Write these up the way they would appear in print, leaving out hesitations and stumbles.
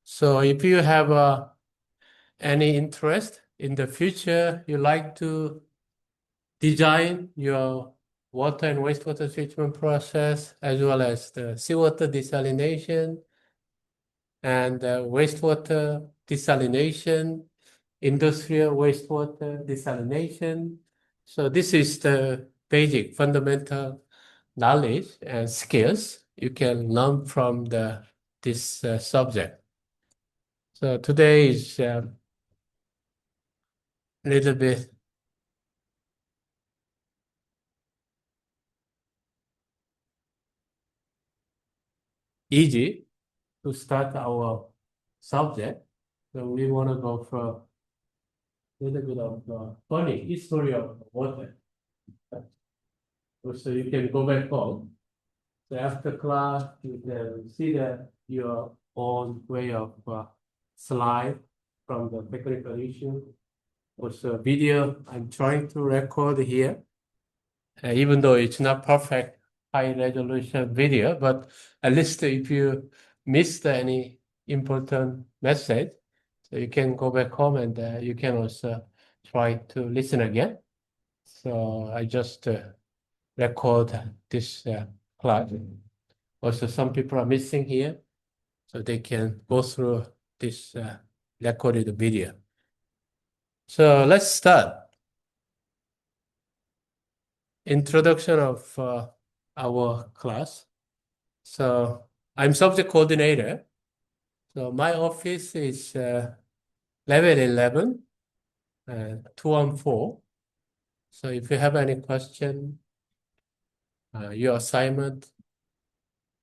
So if you have any interest in the future, you like to design your water and wastewater treatment process, as well as the seawater desalination and wastewater desalination, industrial wastewater desalination. So this is the basic fundamental knowledge and skills you can learn from this subject. So today is a little bit easy to start our subject. So we want to go for a little bit of funny history of water. So you can go back home. So after class, you can see that your own way of slide from the technical issue. Also, video I'm trying to record here, even though it's not perfect high resolution video, but at least if you missed any important message, so you can go back home and you can also try to listen again. So I just record this class. Also, some people are missing here, so they can go through this recorded video. So let's start. Introduction of our class. So I'm subject coordinator. So my office is level 11, 214. So if you have any question, your assignment,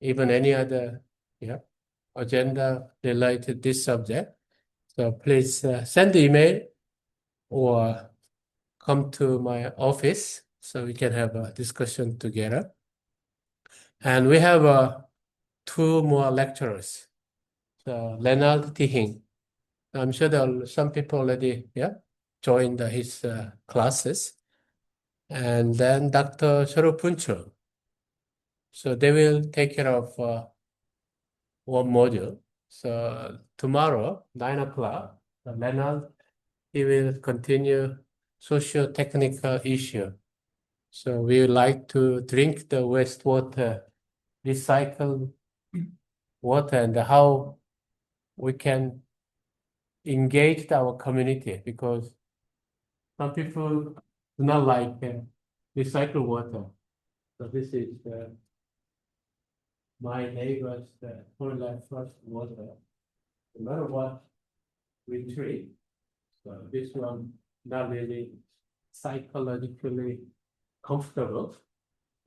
even any other agenda related to this subject, so please send the email or come to my office so we can have a discussion together. And we have two more lecturers. So Leonard Tihing. I'm sure there are some people already joined his classes. And then Dr. Sharu Puncho. So they will take care of one module. So tomorrow, 9 o'clock, Leonard, he will continue socio-technical issue. So we would like to drink the wastewater, recycle water, and how we can engage our community, because some people do not like recycled water. So this is my neighbor's toilet flush water. No matter what we treat, so this one not really psychologically comfortable,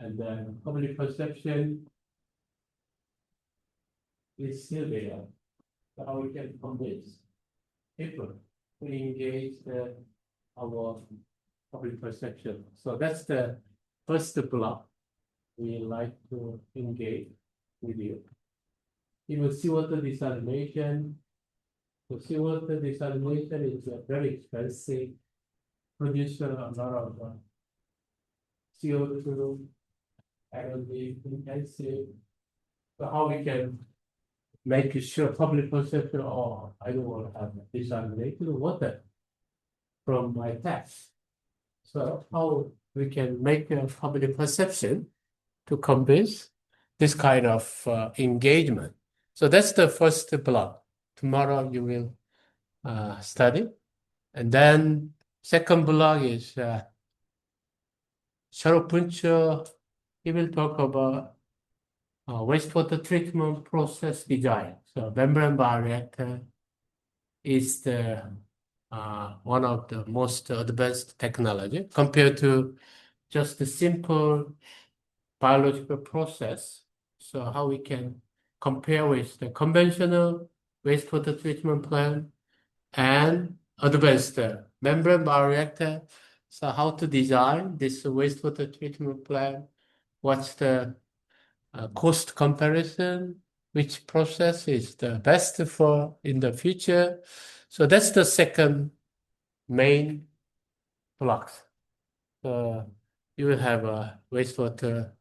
and then public perception is still there. So how we can convince people to engage our public perception. So that's the first block we like to engage with you. Even seawater desalination. So seawater desalination is a very expensive, produces a lot of CO2, energy intensive. So how we can make sure public perception, oh, I don't want to have desalinated water from my taps. So how we can make a public perception to convince this kind of engagement. So that's the first block. Tomorrow you will study. And then second block is Sharu Puncho. He will talk about wastewater treatment process design. So membrane bioreactor is the one of the most advanced technology compared to just the simple biological process. So how we can compare with the conventional wastewater treatment plant and advanced membrane bioreactor. So how to design this wastewater treatment plant? What's the cost comparison? Which process is the best for in the future? So that's the second main block. You will have a wastewater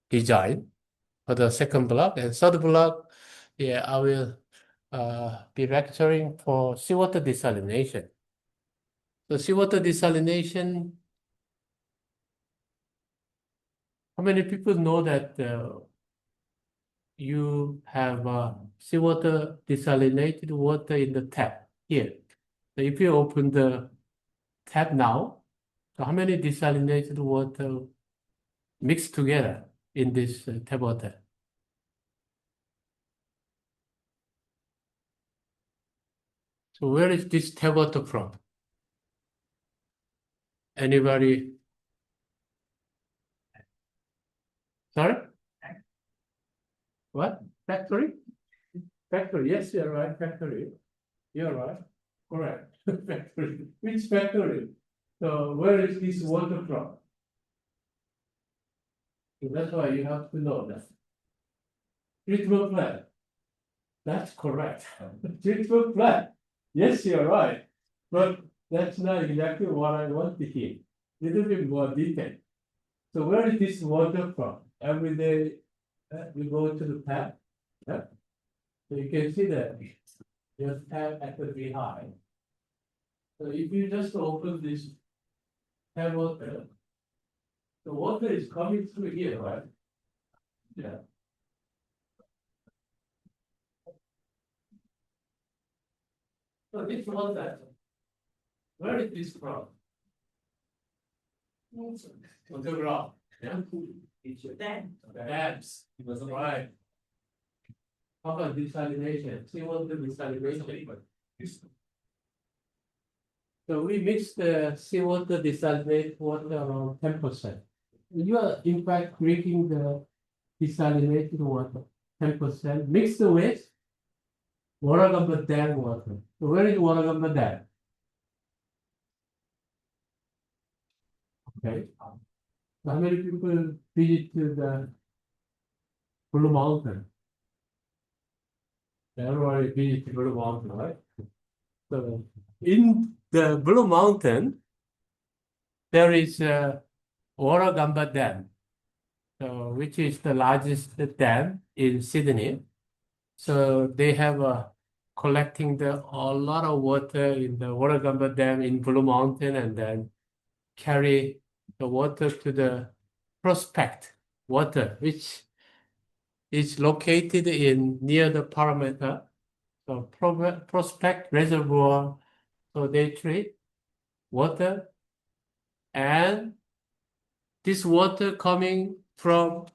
design for the second block, and third block Yeah, I will be lecturing for seawater desalination. So seawater desalination, how many people know that you have seawater desalinated water in the tap here? So if you open the tap now, so how many desalinated water mixed together in this tap water? So where is this tap water from? Anybody? Sorry? What? Factory? Factory. Yes, you're right. Factory. You're right. Correct. Factory. Which factory? So where is this water from? So that's why you have to know that. Treatment plant. That's correct. Treatment plant. Yes, you're right. But that's not exactly what I want to hear. Little bit more detail. So where is this water from? Every day we go to the tap. Yeah? So you can see that your tap at the behind. So if you just open this tap water, the water is coming through here, right? Yeah. So this water, where is this from? On the ground. Yeah. It's your dam. Dams. That's right. How about desalination? Seawater desalination. So we mix the seawater desalinated water around 10%. You are in fact drinking the desalinated water, 10%, mixed with Warragamba Dam water. So where is Warragamba Dam? Okay. So how many people visit to the Blue Mountain? Everybody visit Blue Mountain, right? So in the Blue Mountain, there is a Warragamba Dam, so which is the largest dam in Sydney. So they have collecting a lot of water in the Warragamba Dam in Blue Mountain and then carry the water to the Prospect water, which is located in near the Parramatta. So Prospect Reservoir. So they treat water and this water coming from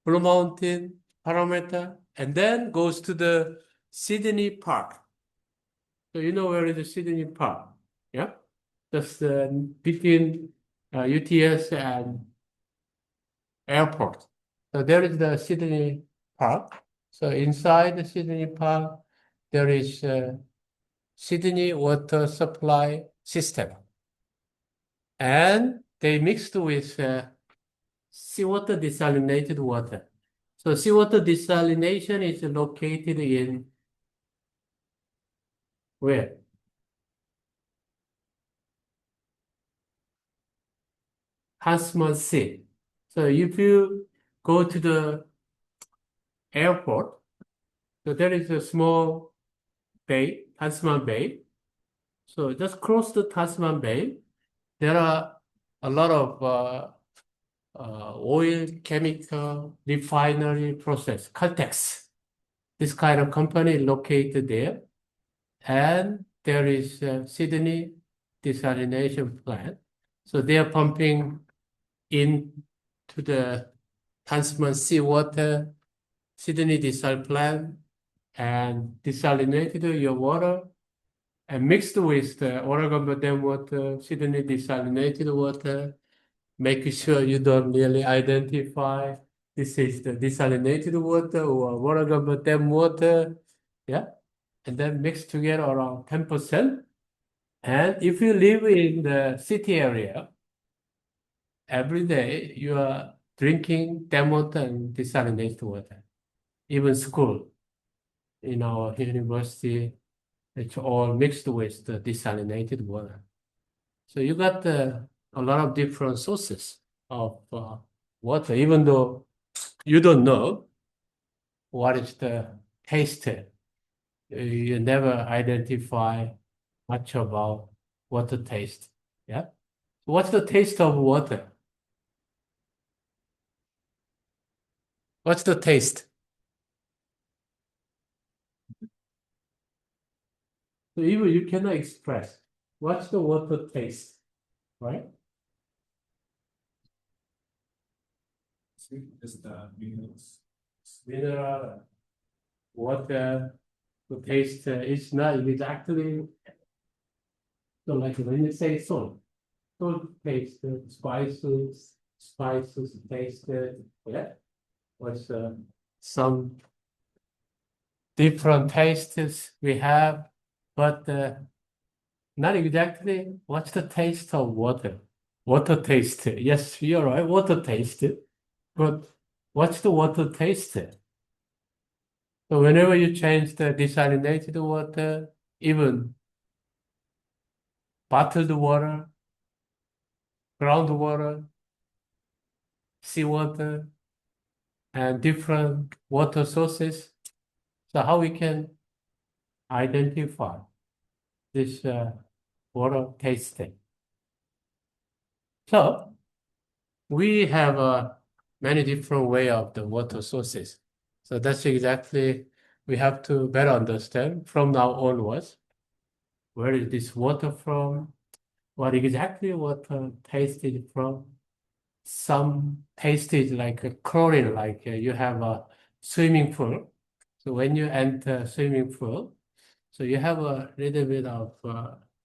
Blue Mountain, Parramatta, and then goes to the Sydney Park. So you know where is the Sydney Park? Yeah, just between UTS and airport. So there is the Sydney Park. So inside the Sydney Park, there is Sydney water supply system, and they mixed with seawater desalinated water. So seawater desalination is located in where? Tasman Sea. So if you go to the airport, so there is a small bay, Tasman Bay. So just cross the Tasman Bay, there are a lot of oil, chemical, refinery process, Caltex. This kind of company located there. And there is a Sydney desalination plant. So they are pumping into the Tasman seawater, Sydney desal plant, and desalinated your water and mixed with the Oregon Dam water, Sydney desalinated water, making sure you don't really identify this is the desalinated water or Oregon Dam water. Yeah. And then mix together around 10%. And if you live in the city area, every day you are drinking dam water and desalinated water. Even school, in our university, it's all mixed with the desalinated water. So you got a lot of different sources of water, even though you don't know what is the taste it. You never identify much about water taste. Yeah. What's the taste of water? What's the taste? So even you cannot express. What's the water taste, right? Just the minerals. Mineral, water, the taste is not exactly so like when you say salt, salt taste, spices taste, yeah. What's some different tastes we have, but not exactly what's the taste of water. Water taste. Yes, you're right. Water taste. But what's the water taste? So whenever you change the desalinated water, even bottled water, groundwater, seawater, and different water sources, so how we can identify this water tasting? So we have many different way of the water sources. So that's exactly we have to better understand from now onwards. Where is this water from? What exactly water tasted from? Some tasted like a chlorine, like you have a swimming pool. So when you enter swimming pool, so you have a little bit of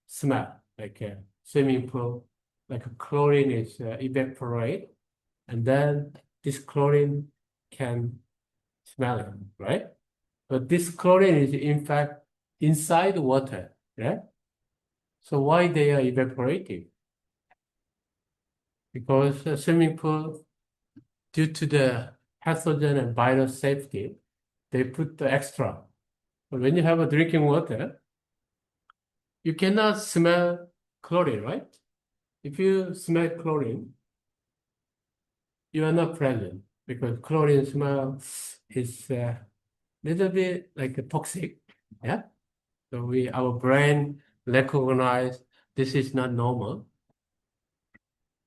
smell, like a swimming pool, like a chlorine is evaporate, and then this chlorine can smell it, right? But this chlorine is in fact inside water, right? So why they are evaporating? Because a swimming pool, due to the pathogen and virus safety, they put the extra. But when you have a drinking water, you cannot smell chlorine, right? If you smell chlorine, you are not present because chlorine smell is a little bit like a toxic. Yeah. So our brain recognize this is not normal.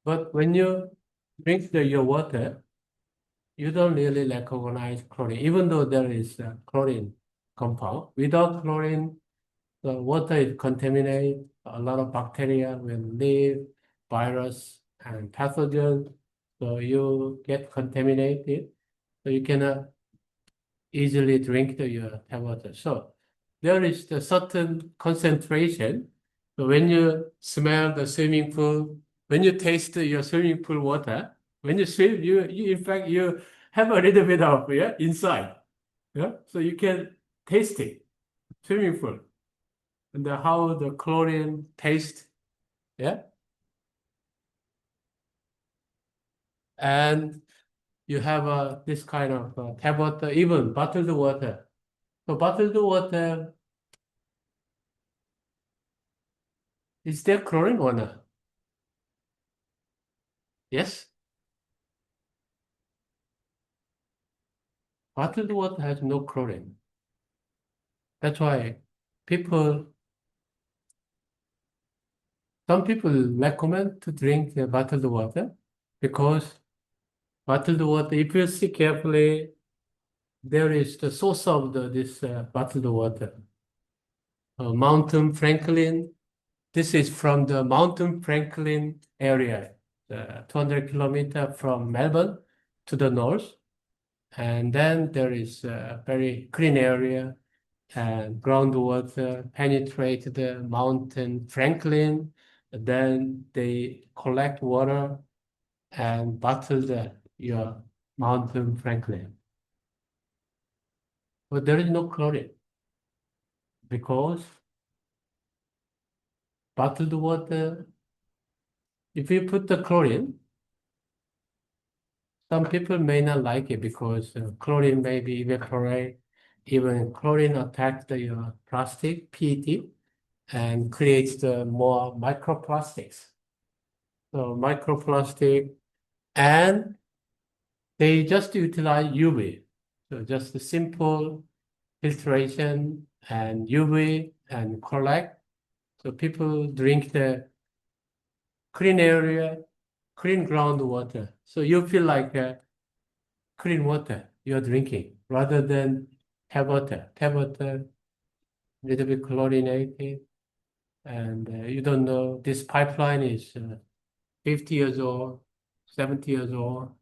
But when you drink your water, you don't really recognize chlorine, even though there is a chlorine compound. Without chlorine, the water is contaminated. A lot of bacteria will live, virus and pathogens. So you get contaminated. So you cannot easily drink your tap water. So there is a certain concentration. So when you smell the swimming pool, when you taste your swimming pool water, when you swim, you in fact you have a little bit of inside. Yeah, so you can taste it, swimming pool, and how the chlorine taste. Yeah, and you have this kind of tap water, even bottled water. So bottled water, is there chlorine or not? Yes. Bottled water has no chlorine. That's why people, some people recommend to drink the bottled water because bottled water, if you see carefully, there is the source of this bottled water. Mountain Franklin, this is from the Mountain Franklin area, 200 kilometer from Melbourne to the north. And then there is a very clean area and groundwater penetrate the mountain Franklin. Then they collect water and bottle your mountain Franklin. But there is no chlorine because bottled water, if you put the chlorine, some people may not like it because chlorine may be evaporate. Even chlorine attacks the plastic, PET, and creates the more microplastics. So microplastic, and they just utilize UV. So just a simple filtration and UV and collect. So people drink the clean area, clean groundwater. So you feel like clean water you're drinking rather than tap water. Tap water, little bit chlorinated, and you don't know this pipeline is 50 years old, 70 years old.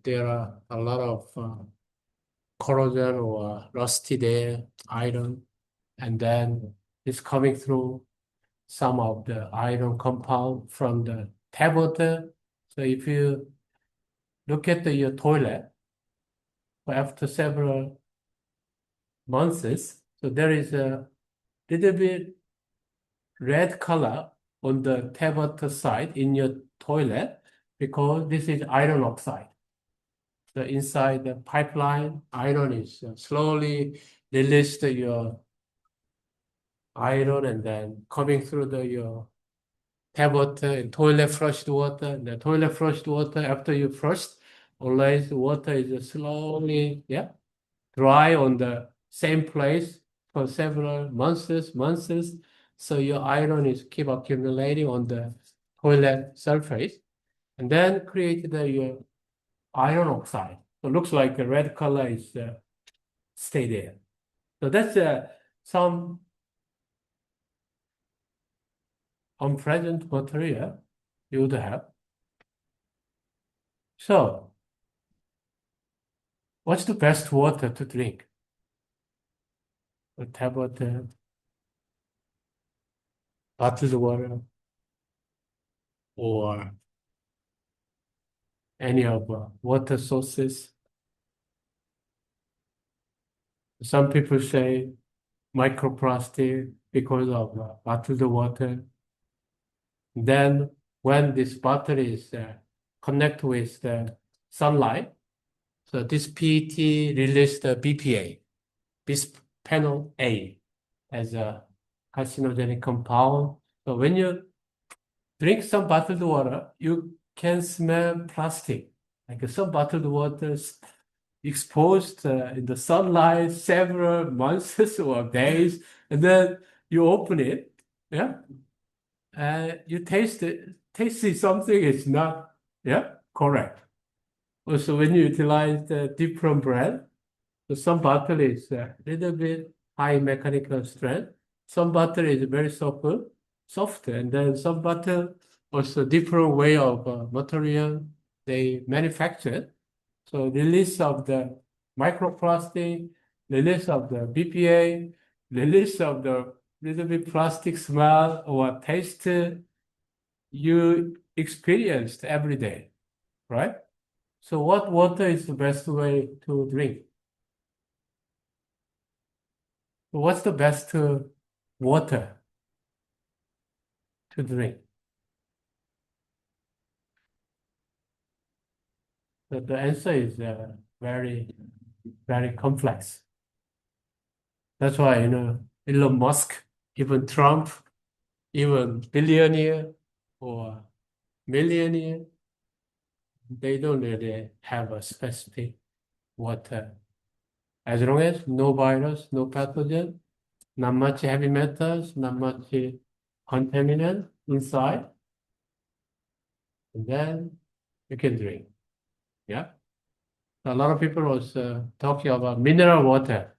There are a lot of corrosion or rusty there, iron, and then it's coming through some of the iron compound from the tap water. So if you look at your toilet after several months, so there is a little bit red color on the tap water side in your toilet because this is iron oxide. So inside the pipeline, iron is slowly released your iron and then coming through your tap water and toilet flushed water. And the toilet flushed water, after you flush, always water is slowly, dry on the same place for several months. So your iron is keep accumulating on the toilet surface and then create your iron oxide. So it looks like the red color is stay there. So that's some unpleasant material you would have. So what's the best water to drink? Tap water, bottled water, or any of water sources. Some people say microplastic because of bottled water. Then when this bottle is connect with the sunlight, so this PET release the BPA, bisphenol A, as a carcinogenic compound. So when you drink some bottled water, you can smell plastic. Like some bottled water exposed in the sunlight several months or days, and then you open it, you taste it, tasting something is not, correct. Also, when you utilize the different brand, so some bottle is a little bit high mechanical strength, some bottle is very soft, and then some bottle also different way of material they manufacture. So release of the microplastic, release of the BPA, release of the little bit plastic smell or taste you experienced every day, right? So what water is the best way to drink? What's the best water to drink? The answer is very, very complex. That's why, Elon Musk, even Trump, even billionaire or millionaire, they don't really have a specific water. As long as no virus, no pathogen, not much heavy metals, not much contaminant inside, and then you can drink. Yeah. A lot of people was talking about mineral water.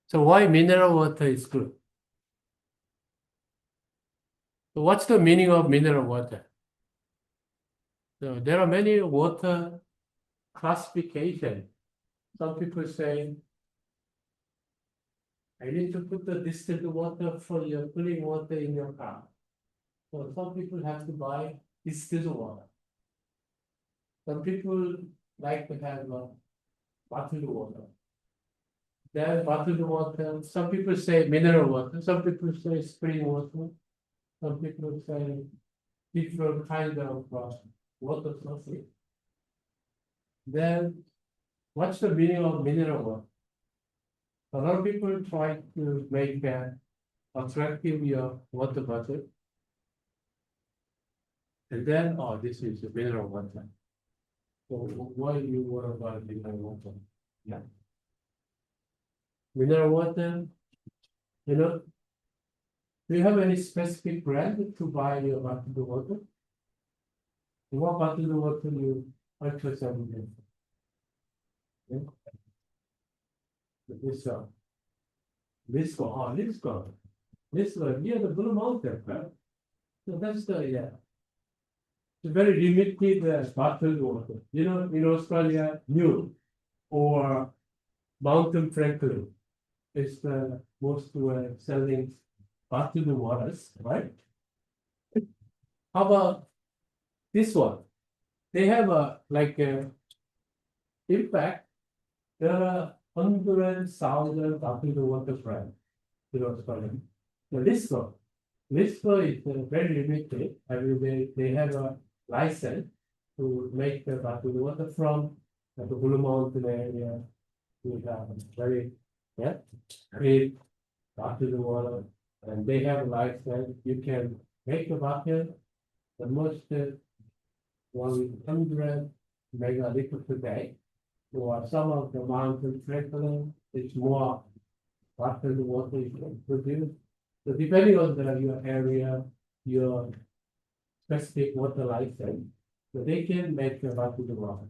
So why mineral water is good? So what's the meaning of mineral water? So there are many water classification. Some people say, I need to put the distilled water for your cooling water in your car. So some people have to buy distilled water. Some people like to have bottled water. Then bottled water, some people say mineral water, some people say spring water, some people say different kind of water sources. Then what's the meaning of mineral water? A lot of people try to make attractive your water bottle. And then, this is a mineral water. So why you want to buy mineral water? Yeah. Mineral water, you know, do you have any specific brand to buy your bottled water? What bottled water you purchase every day? Yeah? This one, near the Blue Mountain, right? So that's the, yeah. It's very limited bottled water. You know, in Australia, new or Mountain Franklin is the most selling bottled waters, right? How about this one? They have in fact, there are 100,000 bottled water brands in Australia. The Lisco is very limited. I mean, they have a license to make the bottled water from the Blue Mountain area. We have very, yeah, great bottled water, and they have a license. You can make a bottle the most 100 megaliters per day. Or some of the mountain trickling, it's more bottled water you can produce. So depending on your area, your specific water license, so they can make a bottled water.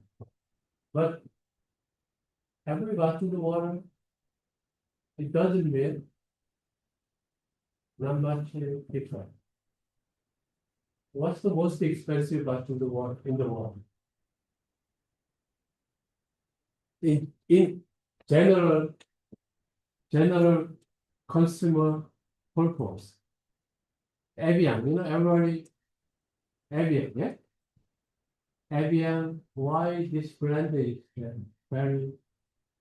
But every bottled water, it doesn't mean not much different. What's the most expensive bottled water in the world? In general consumer purpose. Evian, you know, everybody, Evian, yeah? Evian, why this brand is very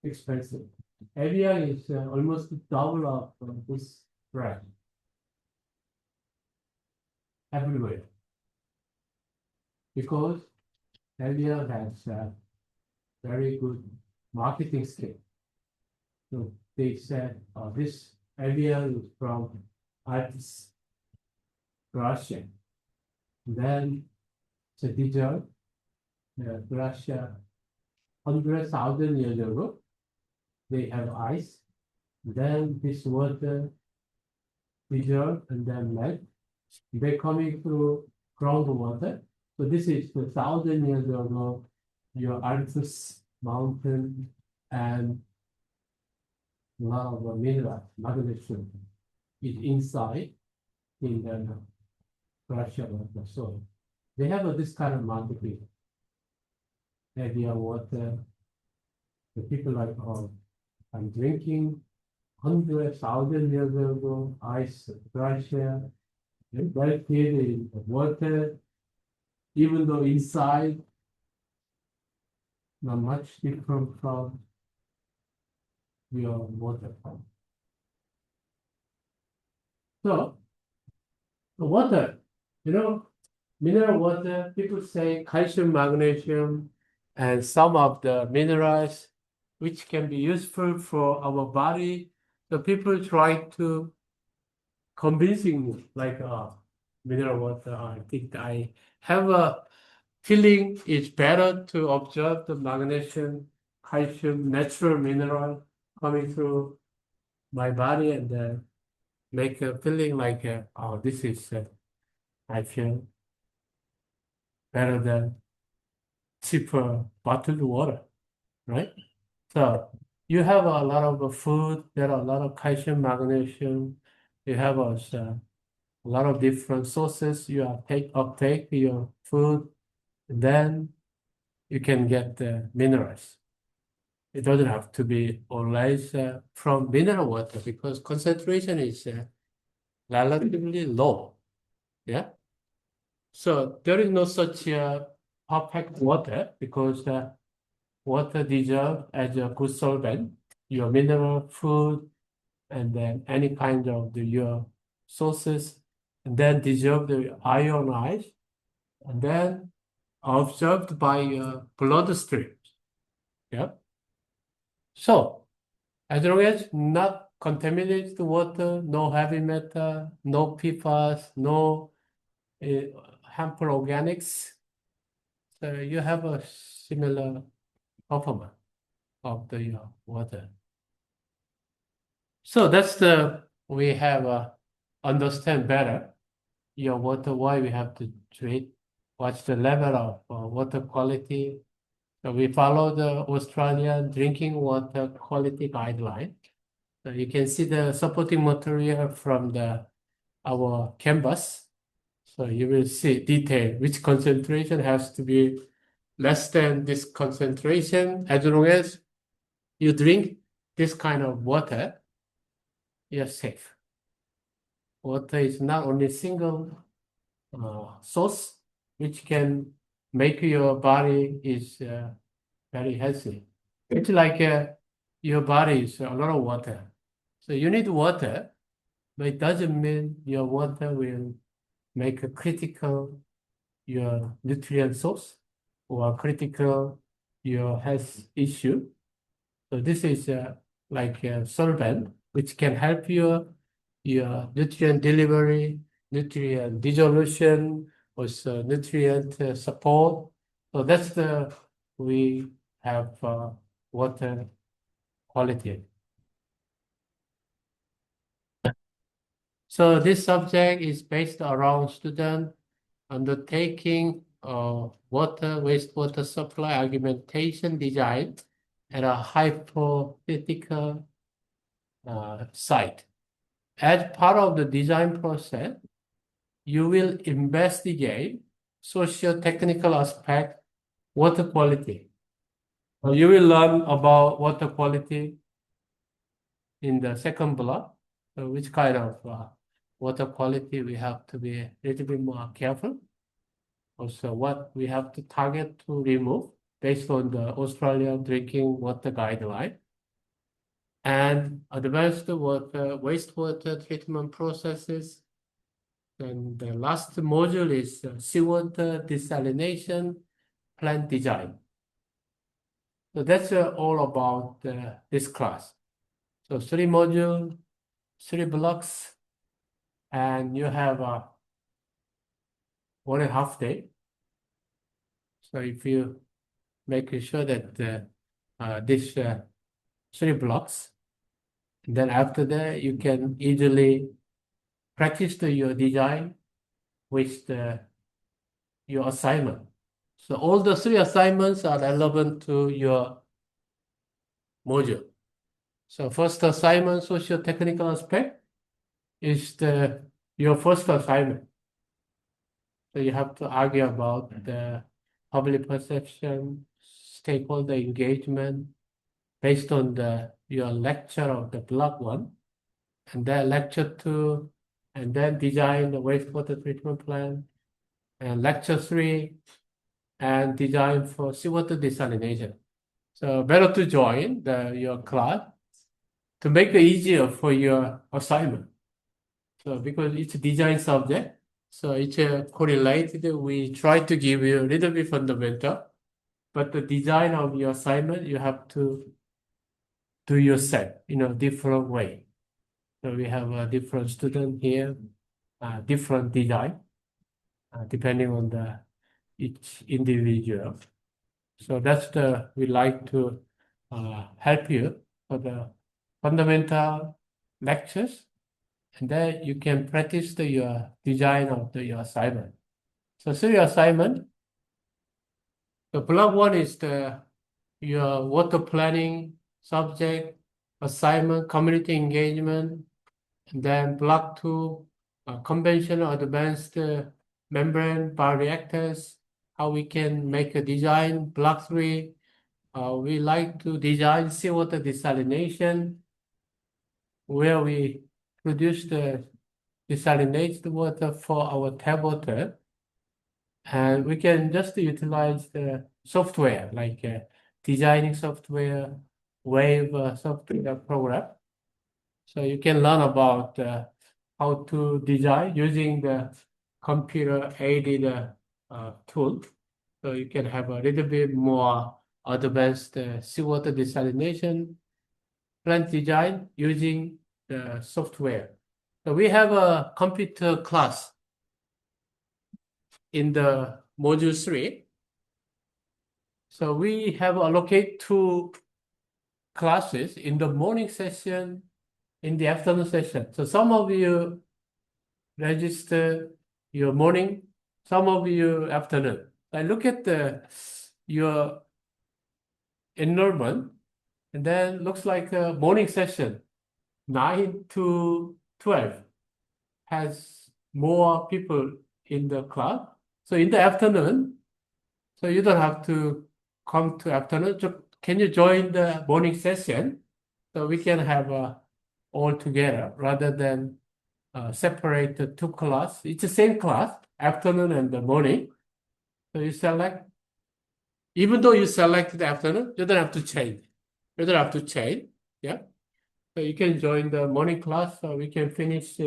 expensive? Evian is almost double of this brand everywhere. Because Evian has very good marketing skill. So they said, this Evian is from Alps, Russia. Then it's a dessert, Russia, 100,000 years ago, they have ice. Then this water dessert and then melt. They're coming through groundwater. So this is 1,000 years ago, your Alps mountain and a lot of mineral, magnesium is inside in the pressure of the soil. They have this kind of marketing. Idea water, the people like, oh, I'm drinking 100,000 years ago, ice pressure, melted in the water, even though inside not much different from your water pump. So the water, you know, mineral water, people say calcium, magnesium, and some of the minerals which can be useful for our body. So people try to convincing me like mineral water. I think I have a feeling it's better to observe the magnesium, calcium, natural mineral coming through my body and make a feeling like, oh, this is, I feel better than cheaper bottled water, right? So you have a lot of food, there are a lot of calcium, magnesium, you have a lot of different sources, you uptake your food, then you can get the minerals. It doesn't have to be always from mineral water because concentration is relatively low. Yeah. So there is no such perfect water because water deserves as a good solvent, your mineral food, and then any kind of your sources, and then deserve the ionized, and then absorbed by your bloodstream. Yeah. So as long as not contaminated water, no heavy metal, no PFAS, no uh, harmful organics, so you have a similar performance of the water. So we have understand better your water, why we have to treat, what's the level of water quality. So we follow the Australian drinking water quality guideline. So you can see the supporting material from our canvas. So you will see detail, which concentration has to be less than this concentration. As long as you drink this kind of water, you're safe. Water is not only single source, which can make your body is very healthy. It's like your body is a lot of water. So you need water, but it doesn't mean your water will make a critical your nutrient source or critical your health issue. So this is like a solvent which can help your nutrient delivery, nutrient dissolution, also nutrient support. So that's we have water quality. So this subject is based around student undertaking water, wastewater supply argumentation design at a hypothetical site. As part of the design process, you will investigate socio-technical aspect, water quality. You will learn about water quality in the second block, which kind of water quality we have to be a little bit more careful. Also, what we have to target to remove based on the Australian drinking water guideline. And advanced water, wastewater treatment processes. And the last module is seawater desalination plant design. So that's all about this class. So 3 modules, 3 blocks, and you have 1.5 day. So if you make sure that this 3 blocks, and then after that you can easily practice your design with your assignment. So all the 3 assignments are relevant to your module. So first assignment, socio-technical aspect, is your first assignment. So you have to argue about the public perception, stakeholder engagement, based on your lecture of the block 1, and then lecture 2, and then design the wastewater treatment plan, and lecture 3, and design for seawater desalination. So better to join your class to make it easier for your assignment. So because it's a design subject, so it's correlated. We try to give you a little bit fundamental, but the design of your assignment, you have to do yourself in a different way. So we have a different student here, different design, depending on each individual. So that's we like to help you for the fundamental lectures, and then you can practice your design of your assignment. So 3 assignment. The block 1 is your water planning subject, assignment, community engagement, and then block 2, conventional advanced membrane bioreactors, how we can make a design. Block 3, we like to design seawater desalination, where we produce the desalinated water for our tap water. And we can just utilize the software, like designing software, wave software program. So you can learn about how to design using the computer-aided tool. So you can have a little bit more advanced seawater desalination plant design using the software. So we have a computer class in the module 3. So we have allocated 2 classes. In the morning session, in the afternoon session. So some of you register your morning, some of you afternoon. I look at your enrollment, and then looks like a morning session, 9 to 12, has more people in the class. So in the afternoon, so you don't have to come to afternoon. Can you join the morning session so we can have all together rather than separate the two class? It's the same class, afternoon and the morning. So you select, even though you select the afternoon, you don't have to change. You don't have to change. Yeah. So you can join the morning class so we can finish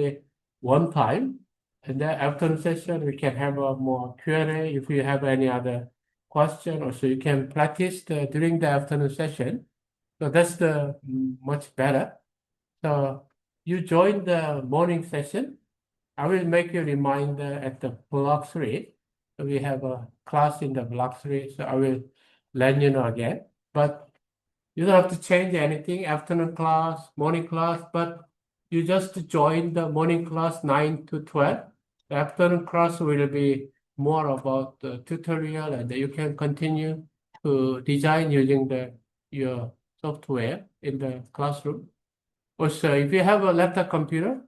one time. And then afternoon session, we can have a more Q&A if you have any other question. Also, you can practice during the afternoon session. So that's the much better. So you join the morning session. I will make you a reminder at the block 3. So we have a class in the block 3. So I will let you know again. But you don't have to change anything, afternoon class, morning class, but you just join the morning class 9 to 12. The afternoon class will be more about the tutorial, and you can continue to design using your software in the classroom. Also, if you have a laptop computer,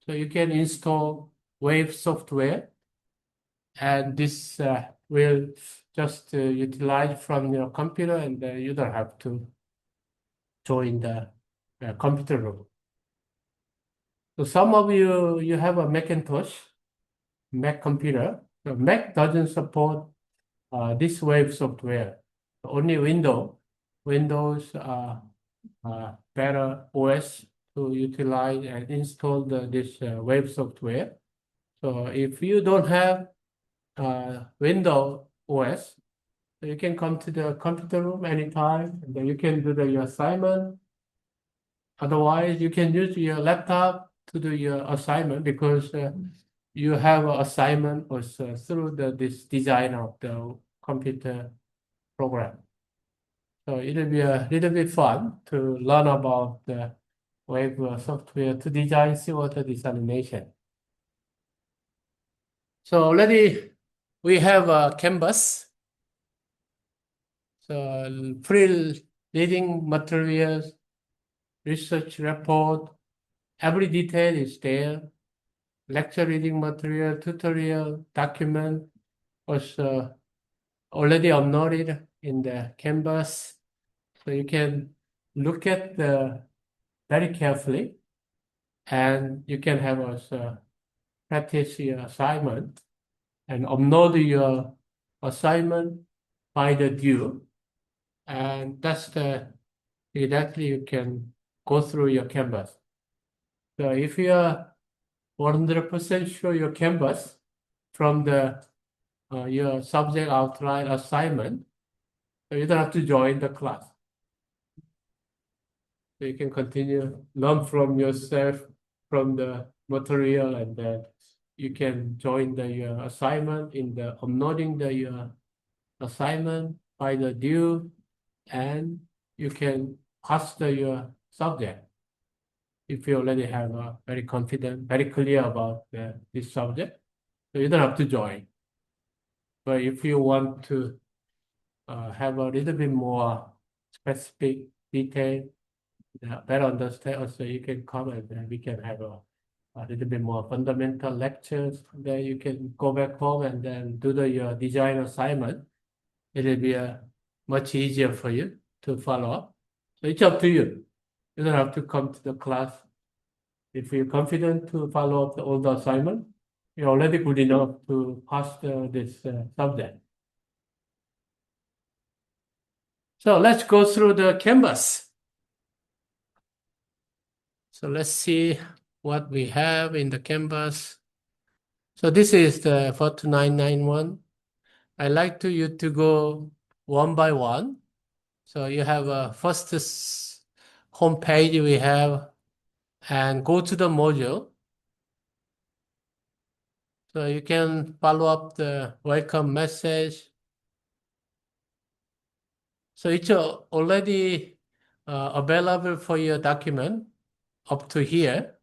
so you can install Wave software, and this will just utilize from your computer, and you don't have to join the computer room. So some of you have a Macintosh, Mac computer. So Mac doesn't support this Wave software. Only Windows are better OS to utilize and install this Wave software. So if you don't have Windows OS, you can come to the computer room anytime, and then you can do your assignment. Otherwise, you can use your laptop to do your assignment because you have an assignment also through this design of the computer program. So it'll be a little bit fun to learn about the web software to design seawater desalination. So already we have a canvas. So free reading materials, research report, every detail is there. Lecture reading material, tutorial, document was already uploaded in the Canvas. So you can look at very carefully, and you can have also practice your assignment and upload your assignment by the due. And that's exactly you can go through your Canvas. So if you are 100% sure your Canvas from your subject outline assignment, so you don't have to join the class. So you can continue learn from yourself from the material, and then you can join your assignment in the uploading your assignment by the due, and you can pass your subject if you already have a very confident, very clear about this subject. So you don't have to join. But if you want to have a little bit more specific detail, better understand, also you can come and then we can have a little bit more fundamental lectures. Then you can go back home and then do your design assignment. It'll be much easier for you to follow up. So it's up to you. You don't have to come to the class. If you're confident to follow up all the assignment, you're already good enough to pass this subject. So let's go through the Canvas. So let's see what we have in the Canvas. So this is the 42991. I like you to go one by one. So you have a first home page we have, and go to the module. So you can follow up the welcome message. So it's already available for your document. up to here.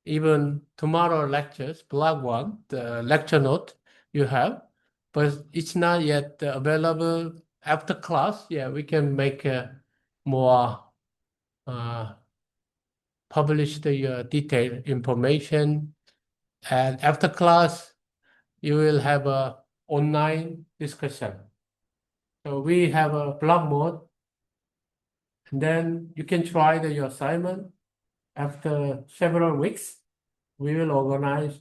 Even tomorrow lectures, block one, the lecture note you have, but it's not yet available after class. Yeah, we can make more publish the detailed information. And after class, you will have a online discussion. So we have a blog mode, and then you can try your assignment. After several weeks, we will organize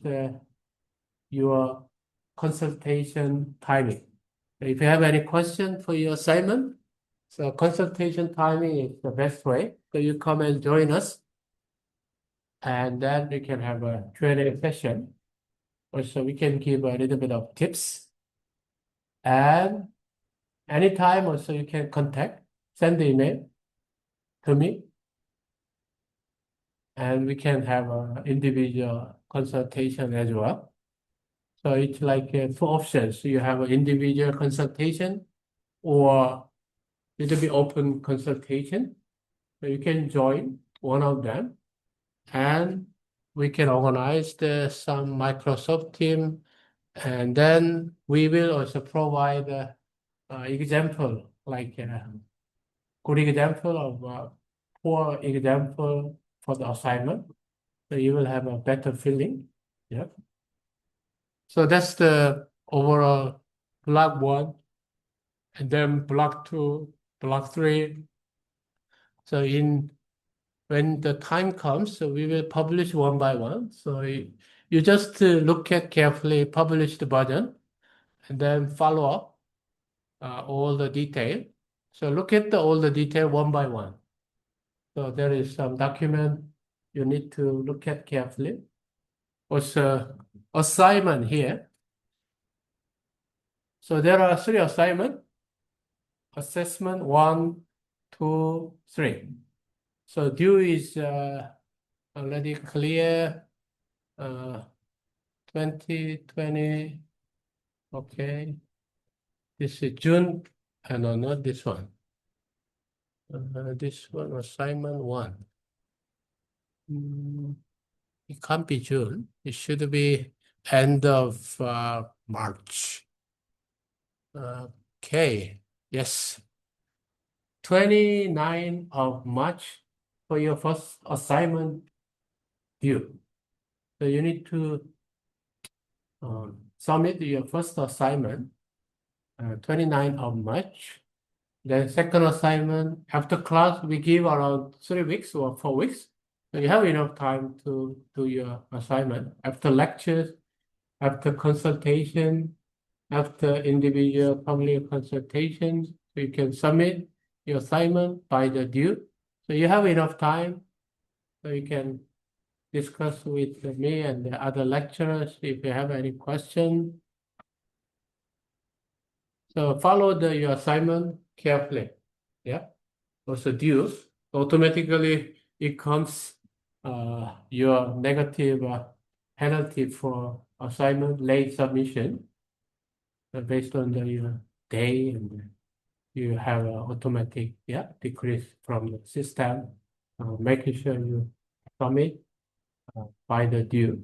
your consultation timing. If you have any question for your assignment, so consultation timing is the best way. So you come and join us, and then we can have a Q&A session. Also, we can give a little bit of tips. And anytime also you can send the email to me, and we can have an individual consultation as well. So it's like two options. You have an individual consultation or little bit open consultation. So you can join one of them, and we can organize some Microsoft team, and then we will also provide example, like good example of poor example for the assignment. So you will have a better feeling. Yeah. So that's the overall block one, and then block two, block three. So when the time comes, so we will publish one by one. So you just look at carefully, publish the version, and then follow up all the detail. So look at all the detail one by one. So there is some document you need to look at carefully. Also, assignment here. So there are three assignments. Assessment 1, 2, 3. So due is already clear. 2020. Okay. This is June. No, not this one. This one, assignment 1. It can't be June. It should be end of March. Okay. Yes. 29 of March for your first assignment due. So you need to submit your first assignment 29 of March. Then second assignment, after class, we give around 3 weeks or 4 weeks. So you have enough time to do your assignment. After lectures, after consultation, after individual public consultations, so you can submit your assignment by the due. So you have enough time, so you can discuss with me and the other lecturers if you have any questions. So follow your assignment carefully. Yeah. Also due, automatically it comes your negative penalty for assignment late submission based on your day, and you have an automatic decrease from the system, making sure you submit by the due.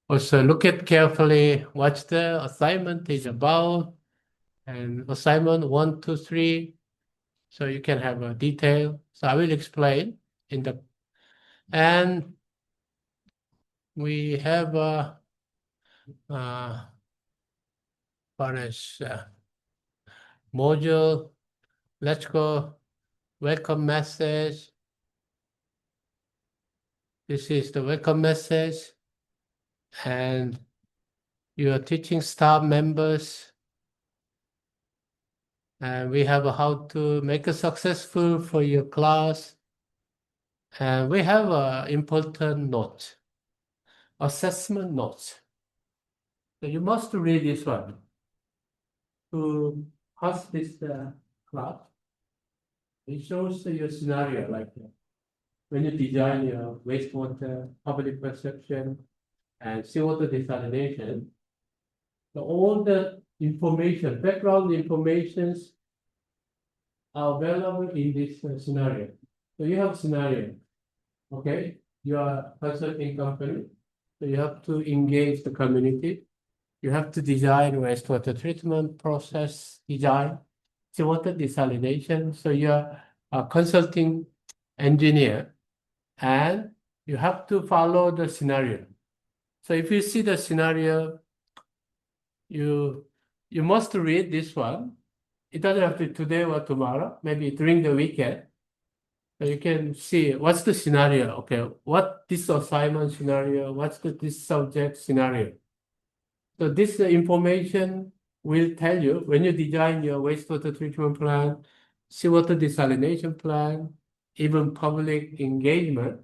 Also look at carefully what the assignment is about, and assignment 1, 2, 3. So you can have a detail. So I will explain and we have what is module. Let's go. Welcome message. This is the welcome message, and your teaching staff members. And we have how to make it successful for your class. And we have an important note, assessment notes. So you must read this one to pass this class. It shows your scenario, like when you design your wastewater public perception and seawater desalination. So all the information, background informations are available in this scenario. So you have scenario. Okay, you are a consulting company, so you have to engage the community. You have to design wastewater treatment process design, seawater desalination. So you're a consulting engineer and you have to follow the scenario. So if you see the scenario, you you must read this one. It doesn't have to be today or tomorrow, maybe during the weekend. So you can see what's the scenario. Okay, what this assignment scenario, what's this subject scenario. So this information will tell you when you design your wastewater treatment plant, seawater desalination plant, even public engagement.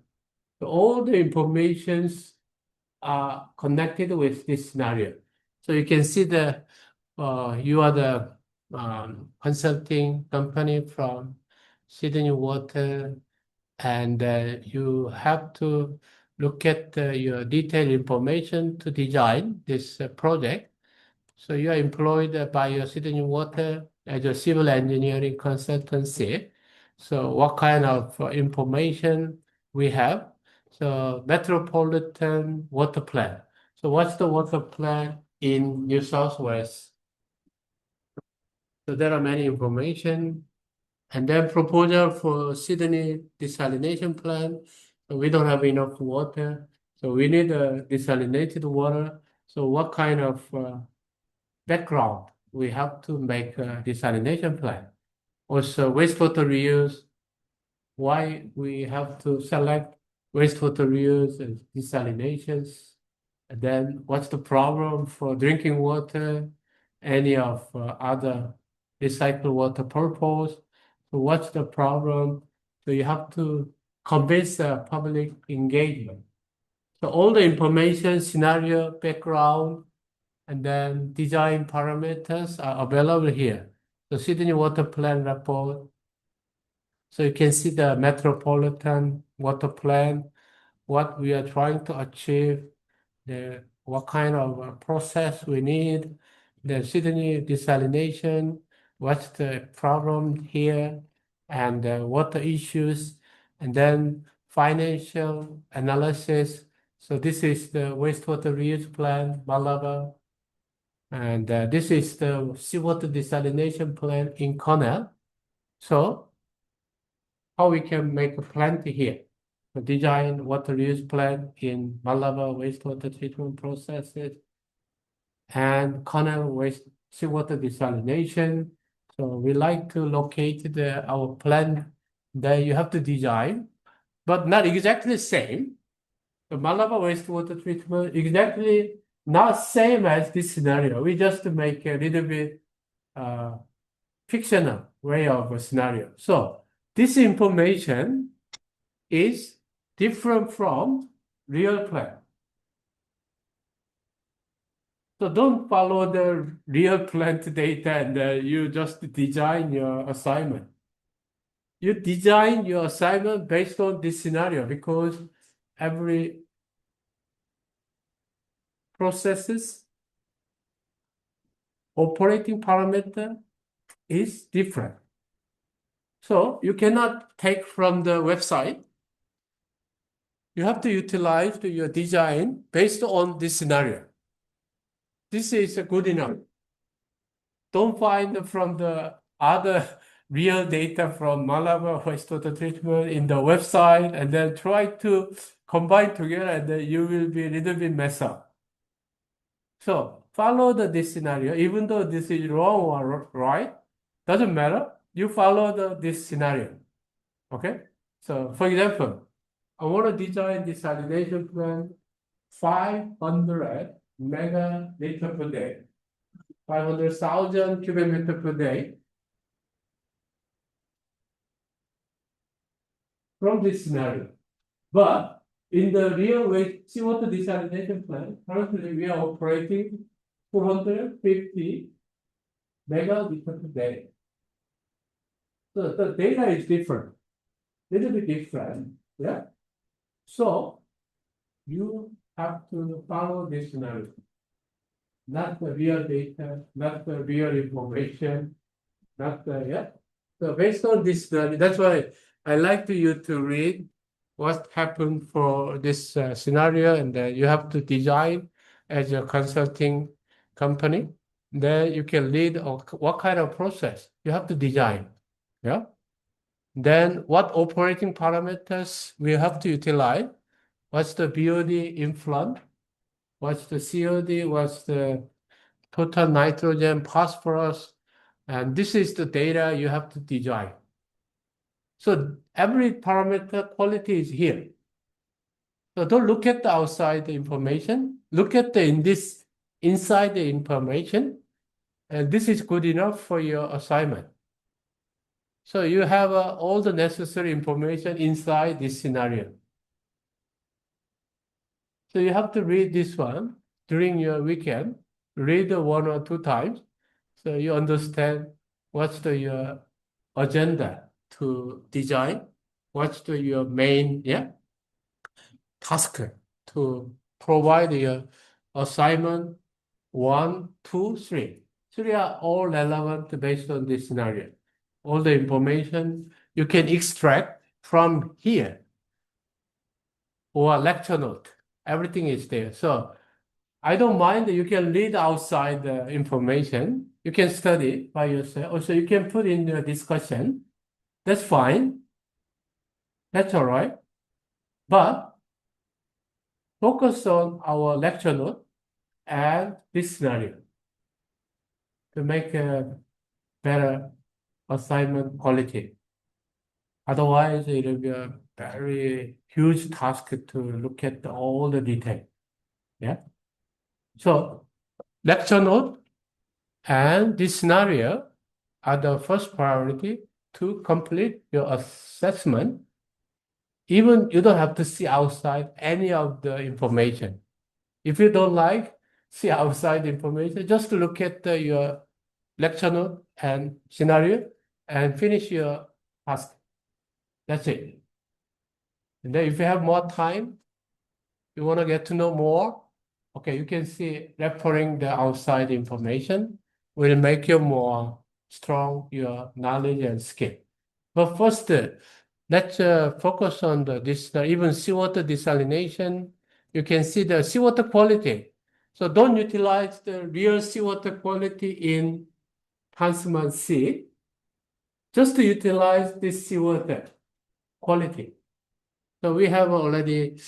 So all the informations are connected with this scenario. So you can see you are the consulting company from Sydney Water, and you have to look at your detailed information to design this project. So you are employed by your Sydney Water as a civil engineering consultancy. So what kind of information we have? So metropolitan water plan. So what's the water plan in New South Wales? So there are many information. And then proposal for Sydney desalination plant. So we don't have enough water. So we need a desalinated water. So what kind of background we have to make a desalination plant? Also wastewater reuse, why we have to select wastewater reuse and desalinations. And then what's the problem for drinking water, any of other recycled water purpose. So what's the problem? So you have to convince public engagement. So all the information, scenario, background, and then design parameters are available here. The Sydney Water Plan report. So you can see the metropolitan water plan, what we are trying to achieve, what kind of process we need, the Sydney desalination, what's the problem here, and what the issues, and then financial analysis. So this is the wastewater reuse plan, Malaba, and this is the seawater desalination plant in Cornell. So how we can make a plant here? The design water reuse plant in Malaba wastewater treatment processes and Cornell waste seawater desalination. So we like to locate our plant that you have to design, but not exactly the same. The Malaba wastewater treatment exactly not same as this scenario. We just make a little bit fictional way of a scenario. So this information is different from real plan. So don't follow the real plant data and you just design your assignment. You design your assignment based on this scenario because every processes operating parameter is different. So you cannot take from the website. You have to utilize your design based on this scenario. This is good enough. Don't find from the other real data from Malaba wastewater treatment in the website and then try to combine together and then you will be a little bit messed up. So follow this scenario, even though this is wrong or right, doesn't matter. You follow this scenario. Okay? So for example, I want to design desalination plant 500 megaliter per day. 500,000 cubic meter per day from this scenario. But in the real waste seawater desalination plant, currently we are operating 250 megaliter per day. So the data is different, little bit different. Yeah. So you have to follow this scenario. Not the real data, not the real information, not the, yeah. So based on this study, that's why I like you to read what happened for this scenario, and then you have to design as a consulting company. Then you can lead what kind of process you have to design. Yeah. Then what operating parameters we have to utilize? What's the BOD influence? What's the COD? What's the total nitrogen, phosphorus? And this is the data you have to design. So every parameter quality is here. So don't look at the outside information. Look at inside the information. And this is good enough for your assignment. So you have all the necessary information inside this scenario. So you have to read this one during your weekend. Read it 1 or 2 times. So you understand what's your agenda to design, what's your main task to provide your assignment 1, 2, 3. 3 are all relevant based on this scenario. All the information you can extract from here or lecture note. Everything is there. So I don't mind. You can read outside the information. You can study by yourself. Also, you can put in your discussion. That's fine. That's all right. But focus on our lecture note and this scenario to make a better assignment quality. Otherwise, it will be a very huge task to look at all the detail. Yeah. So lecture note and this scenario are the first priority to complete your assessment. Even you don't have to see outside any of the information. If you don't like see outside information, just look at your lecture note and scenario and finish your task. That's it. And then if you have more time, you want to get to know more, okay, you can see referring the outside information will make you more strong, your knowledge and skill. But first, let's focus on this, even seawater desalination. You can see the seawater quality. So don't utilize the real seawater quality in Huntsman Sea. Just to utilize this seawater quality. So we have already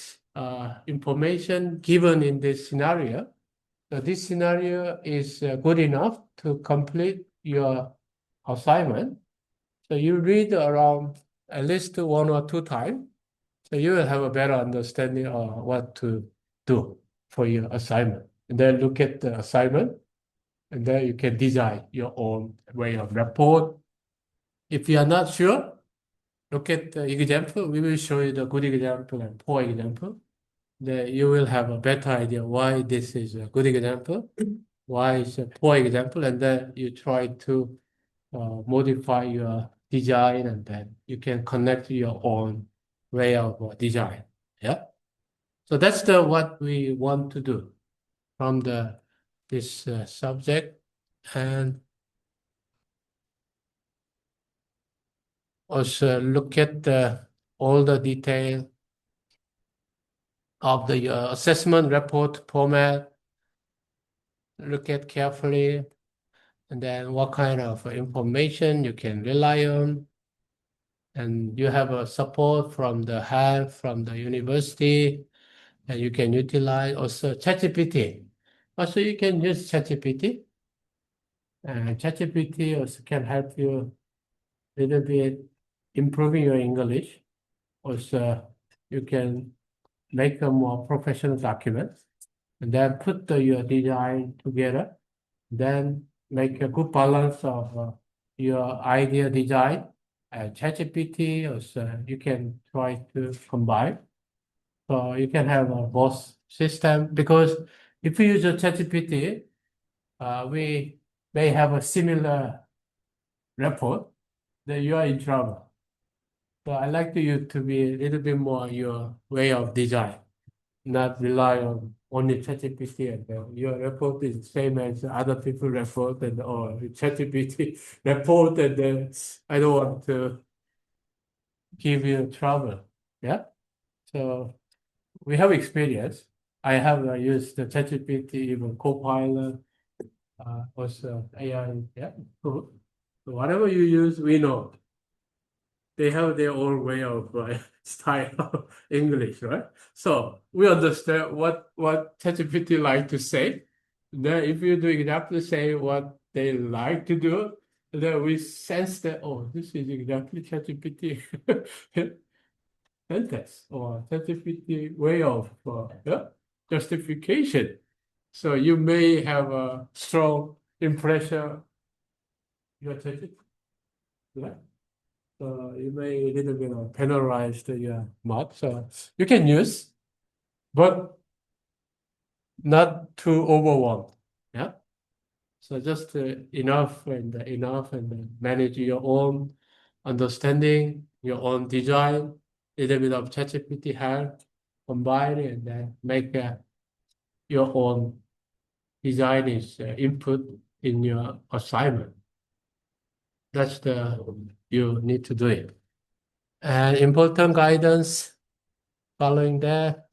information given in this scenario. So this scenario is good enough to complete your assignment. So you read around at least 1 or 2 times. So you will have a better understanding of what to do for your assignment. And then look at the assignment, and then you can design your own way of report. If you are not sure, look at the example. We will show you the good example and poor example. Then you will have a better idea why this is a good example, why it's a poor example, and then you try to modify your design, and then you can connect your own way of design. Yeah. So that's what we want to do from this subject, and also look at all the detail of the assessment report format. Look at carefully, and then what kind of information you can rely on. And you have a support from the head, from the university, and you can utilize also ChatGPT. Also, you can use ChatGPT. And ChatGPT also can help you a little bit improving your English. Also, you can make a more professional document, and then put your design together. Then make a good balance of your idea design and ChatGPT. Also, you can try to combine. So you can have both system, because if you use a ChatGPT, we may have a similar report, then you are in trouble. So I like you to be a little bit more your way of design, not rely on only ChatGPT, and your report is the same as other people report, and or ChatGPT report, and I don't want to give you trouble. Yeah. So we have experience. I have used the ChatGPT, even Copilot, also AI. Yeah. So whatever you use, we know they have their own way of style of English, right? So we understand what ChatGPT like to say. Then if you do exactly say what they like to do, then we sense that, oh, this is exactly ChatGPT sentence or ChatGPT way of yeah, justification. So you may have a strong impression your ChatGPT, right? So you may a little bit penalize your mark. So you can use, but not too overwhelmed. Yeah. So just enough and manage your own understanding, your own design, little bit of ChatGPT help, combine it, and then make your own design is input in your assignment. That's the you need to do it. And important guidance following that.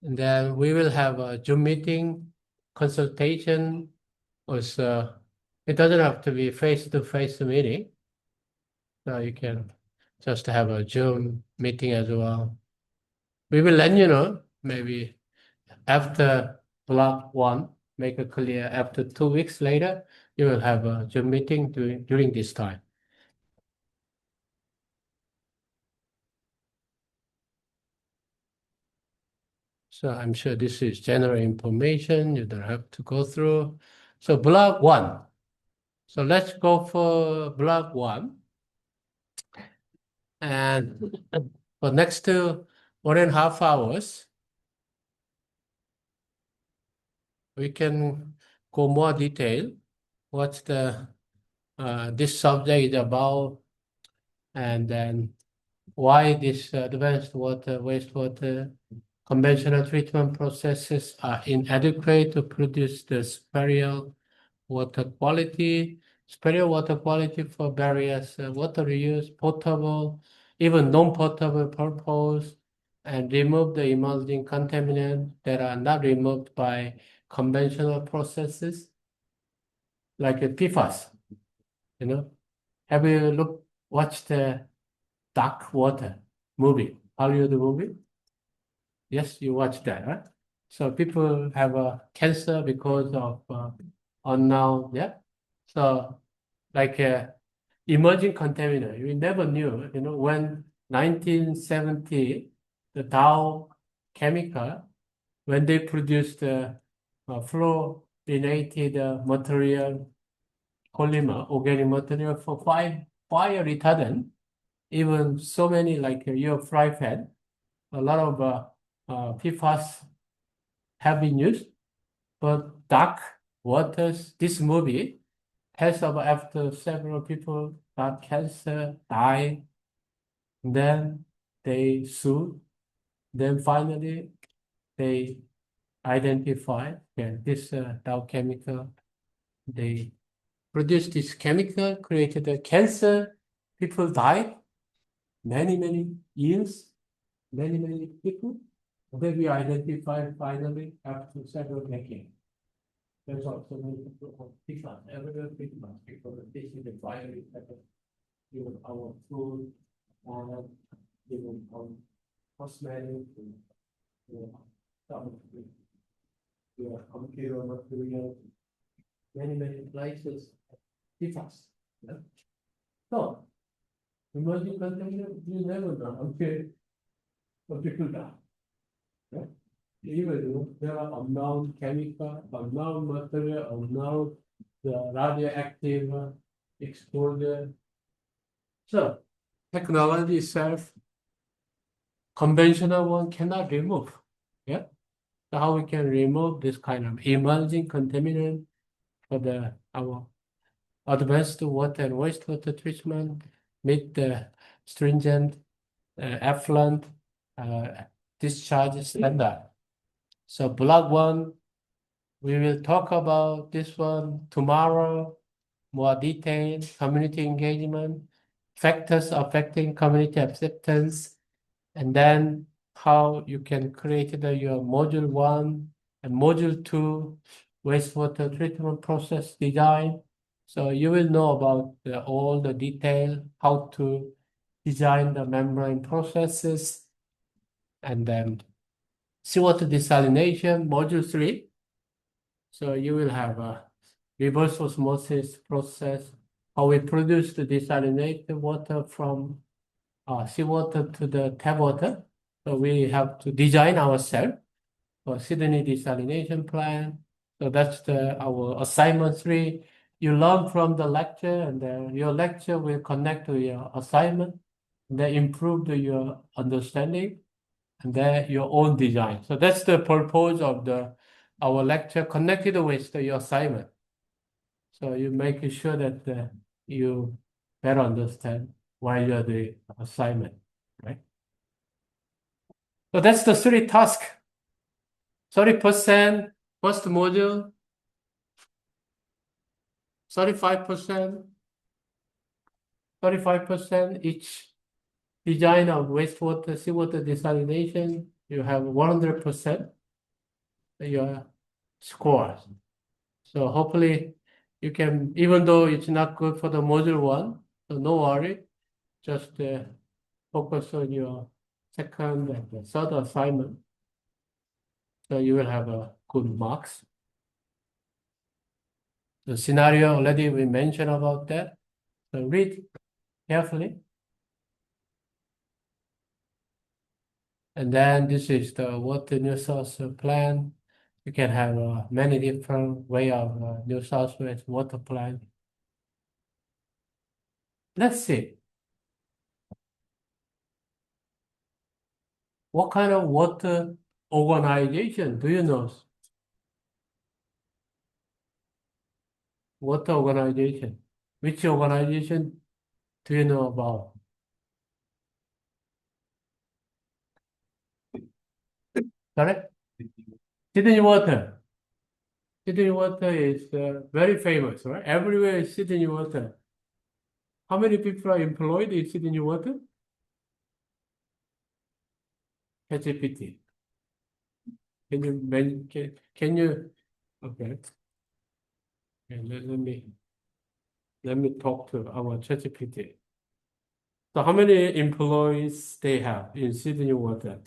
And then we will have a Zoom meeting, consultation. Also, it doesn't have to be face-to-face meeting. So you can just have a Zoom meeting as well. We will let you know, maybe after block one, make it clear after 2 weeks later, you will have a Zoom meeting during this time. So I'm sure this is general information. You don't have to go through. So block one. So let's go for block one. And for next 1.5 hours, we can go more detail. What this subject is about, and then why this advanced water, wastewater, conventional treatment processes are inadequate to produce the superior water quality, for various water reuse, potable, even non-potable purpose, and remove the emerging contaminants that are not removed by conventional processes, like PFAS. Have you watched the Dark Water movie, Hollywood movie? Yes, you watched that, right? So people have cancer because of unknown, yeah. So like emerging contaminant, we never knew, when 1970, the Dow Chemical, when they produced fluorinated material, polymer, organic material for fire retardant, even so many like your fry pan, a lot of PFAS have been used, but dark waters, this movie has about after several people got cancer, died, then they sued, then finally they identify this Dow chemical. They produced this chemical, created a cancer, people died, many years, many people. Then we identified finally after several decades. There's also many people of PFAS, everywhere PFAS, because this is the fiery effect, even our food, and even our cosmetics, some computer materials, many places, PFAS. Yeah? So, emerging contaminant, you never know, okay, but people die. Yeah? Even there are unknown chemical, unknown material, unknown the radioactive exposure. So technology itself, conventional one cannot remove. Yeah. So how we can remove this kind of emerging contaminant for our advanced water and wastewater treatment, meet the stringent effluent discharge standard. So block one, we will talk about this one tomorrow, more detailed community engagement, factors affecting community acceptance, and then how you can create your module 1 and module 2 wastewater treatment process design. So you will know about all the detail, how to design the membrane processes, and then seawater desalination, module 3. So you will have a reverse osmosis process, how we produce the desalinated water from seawater to the tap water. So we have to design ourselves for Sydney desalination plant. So that's our assignment 3. You learn from the lecture, and then your lecture will connect to your assignment. They improve your understanding, and then your own design. So that's the purpose of our lecture connected with your assignment. So you make sure that you better understand why you're the assignment, right? So that's the 3 tasks. 30% first module, 35%, 35% each design of wastewater, seawater desalination. You have 100% your scores. So hopefully you can, even though it's not good for the module 1, so no worry, just focus on your second and the third assignment. So you will have a good marks. The scenario already we mentioned about that. So read carefully. And then this is the water new source plan. You can have many different way of New South Wales water plan. Let's see. What kind of water organization do you know? Water organization. Which organization do you know about? Correct? Sydney Water. Sydney Water is very famous, right? Everywhere is Sydney Water. How many people are employed in Sydney Water? ChatGPT. Can you, okay. Okay, let me talk to our ChatGPT. So how many employees they have in Sydney Water?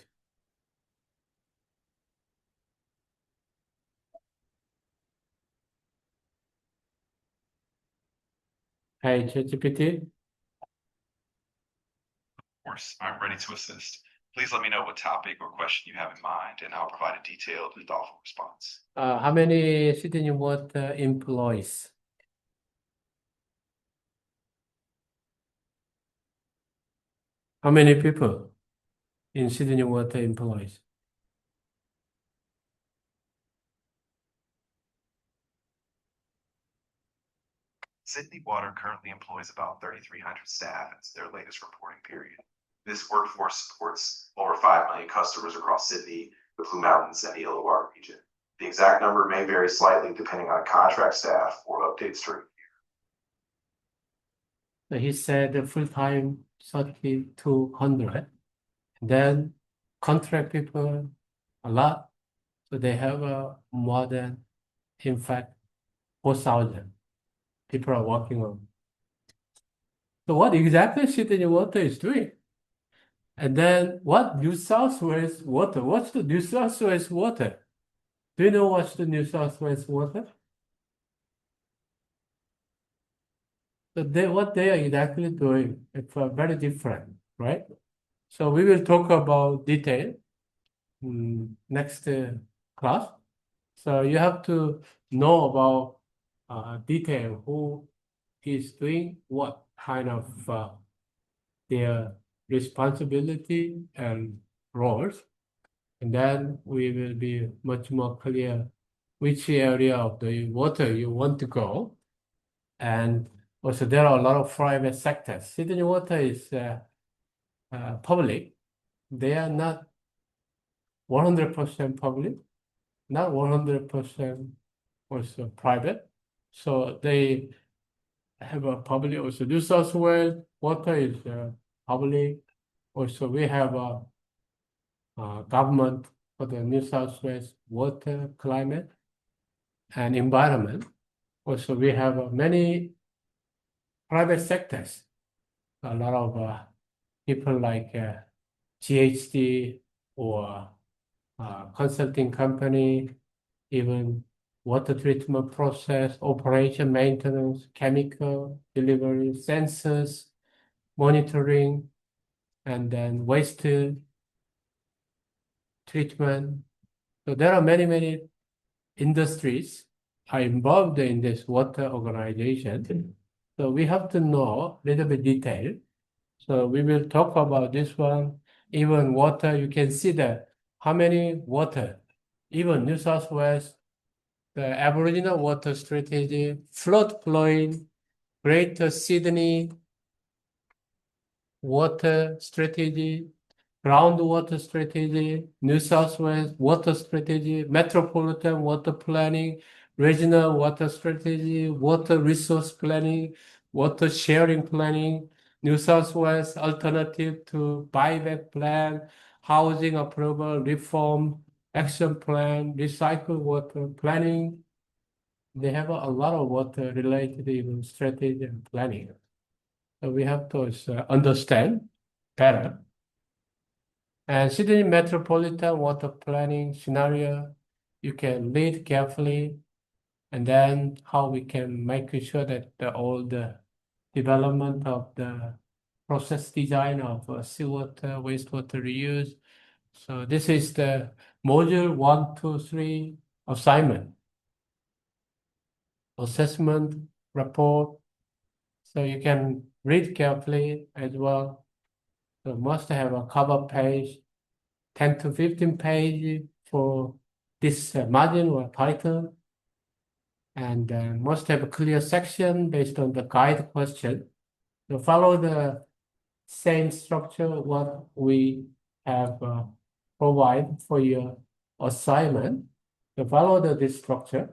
Hey, ChatGPT. Of course, I'm ready to assist. Please let me know what topic or question you have in mind, and I'll provide a detailed and thoughtful response. How many Sydney Water employees? How many people in Sydney Water employees? Sydney Water currently employs about 3,300 staff as their latest reporting period. This workforce supports over 5 million customers across Sydney, the Blue Mountains, and the Illawarra region. The exact number may vary slightly depending on contract staff or updates during So he said the full-time 3,200. Then contract people a lot. So they have more than, in fact, 4,000 people are working on. So what exactly Sydney Water is doing? And then what New South Wales Water? What's the New South Wales Water? Do you know what's the New South Wales Water? So what they are exactly doing, it's very different, right? So we will talk about detail next class. So you have to know about detail, who is doing what kind of their responsibility and roles. And then we will be much more clear which area of the water you want to go. And also there are a lot of private sectors. Sydney Water is public. They are not 100% public, not 100% also private. So they have a public also. New South Wales water is public. Also, we have a government for the New South Wales water, climate, and environment. Also, we have many private sectors. A lot of people like GHD or consulting company, even water treatment process, operation, maintenance, chemical delivery, sensors, monitoring, and then waste treatment. So there are many, many industries are involved in this water organization. So we have to know a little bit detail. So we will talk about this one. Even water, you can see that how many water, even New South Wales, the Aboriginal water strategy, flood flowing, Greater Sydney water strategy, groundwater strategy, New South Wales water strategy, metropolitan water planning, regional water strategy, water resource planning, water sharing planning, New South Wales alternative to buyback plan, housing approval, reform, action plan, recycle water planning. They have a lot of water related even strategy and planning. So we have to understand better. And Sydney metropolitan water planning scenario, you can read carefully, and then how we can make sure that all the development of the process design of seawater, wastewater reuse. So this is the module 1, 2, 3 assignment, assessment report. So you can read carefully as well. So must have a cover page, 10 to 15 page for this margin or title, and must have a clear section based on the guide question. So follow the same structure what we have provide for your assignment. So follow this structure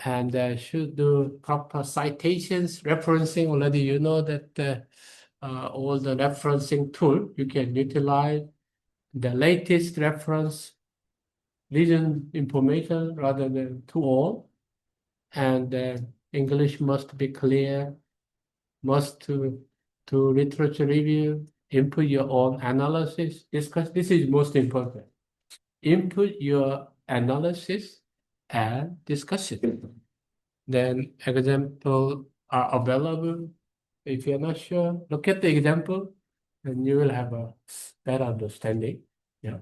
and should do proper citations, referencing. Already you know that all the referencing tool you can utilize the latest reference region information rather than to all. And English must be clear, must to literature review, input your own analysis, discuss. This is most important. Input your analysis and discussion. Then example are available. If you're not sure, look at the example and you will have a better understanding. Yeah.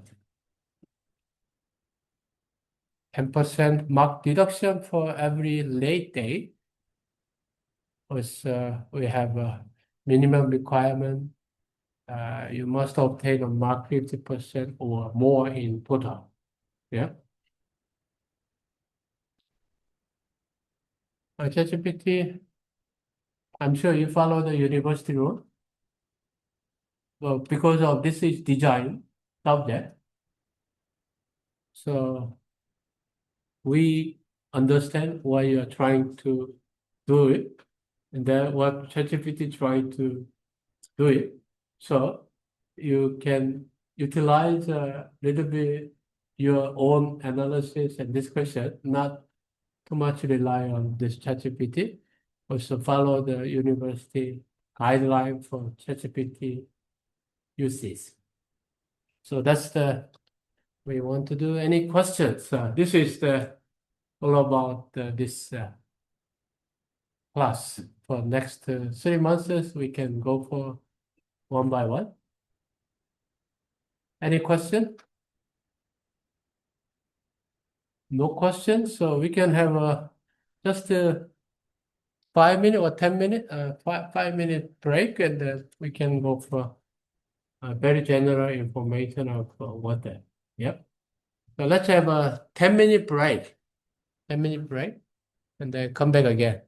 10% mark deduction for every late day. Was we have a minimum requirement. You must obtain a mark 50% or more in total. Yeah. ChatGPT, I'm sure you follow the university rule. Well, because of this is design subject, so we understand why you are trying to do it, and then what ChatGPT trying to do it. So you can utilize a little bit your own analysis and discussion, not too much rely on this ChatGPT. Also follow the university guideline for ChatGPT uses. So that's the we want to do. Any questions? This is the all about this class. For next 3 months, we can go for one by one. Any question? No questions, so we can have just a 5 minute or 10 minute, 5 minute break, and then we can go for very general information of what that. Yep. So let's have a 10-minute break. 10-minute break, and then come back again.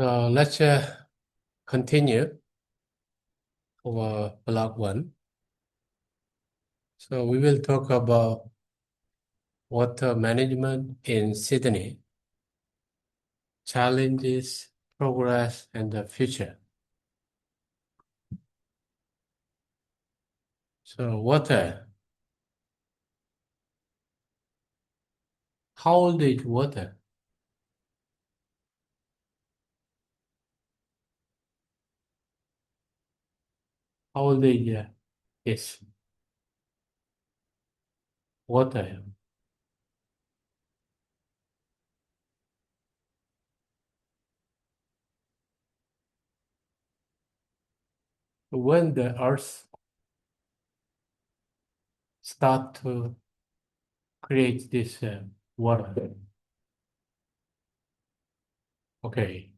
So let's continue for block 1. So we will talk about water management in Sydney, challenges, progress, and the future. So water. How old is water? How old is water? When the earth start to create this water? Okay,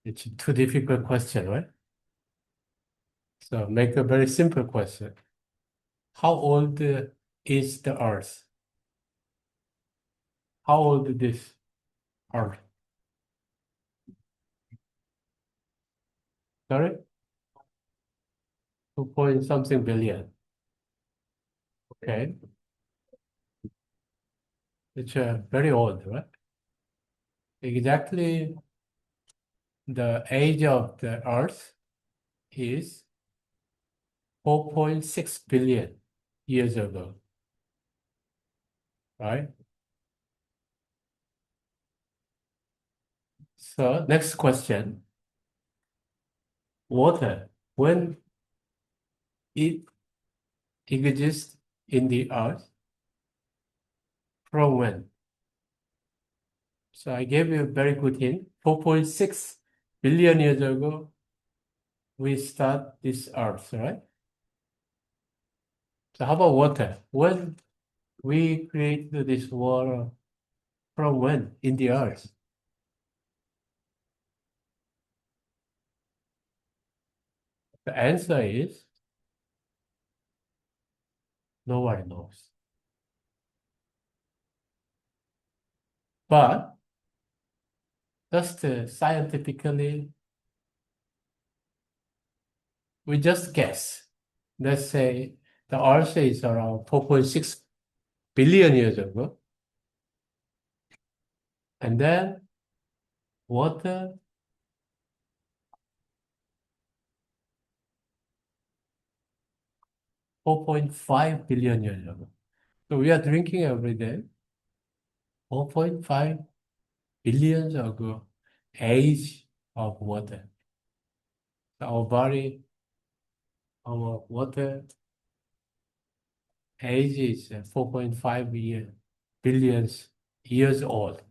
it's a too difficult question, right? So make a very simple question. How old is the earth? How old is this earth? Sorry? 2 point something billion. Okay. It's very old, right? Exactly the age of the earth is 4.6 billion years ago, right? So next question. Water, when it exists in the earth, from when? So I gave you a very good hint. 4.6 billion years ago, we start this earth, right? So how about water? When we created this water, from when in the earth? The answer is nobody knows. But just scientifically, we just guess. Let's say the Earth is around 4.6 billion years ago. And then water 4.5 billion years ago. So we are drinking every day. 4.5 billion ago, age of water. So our body, our water age is 4.5 billions years old.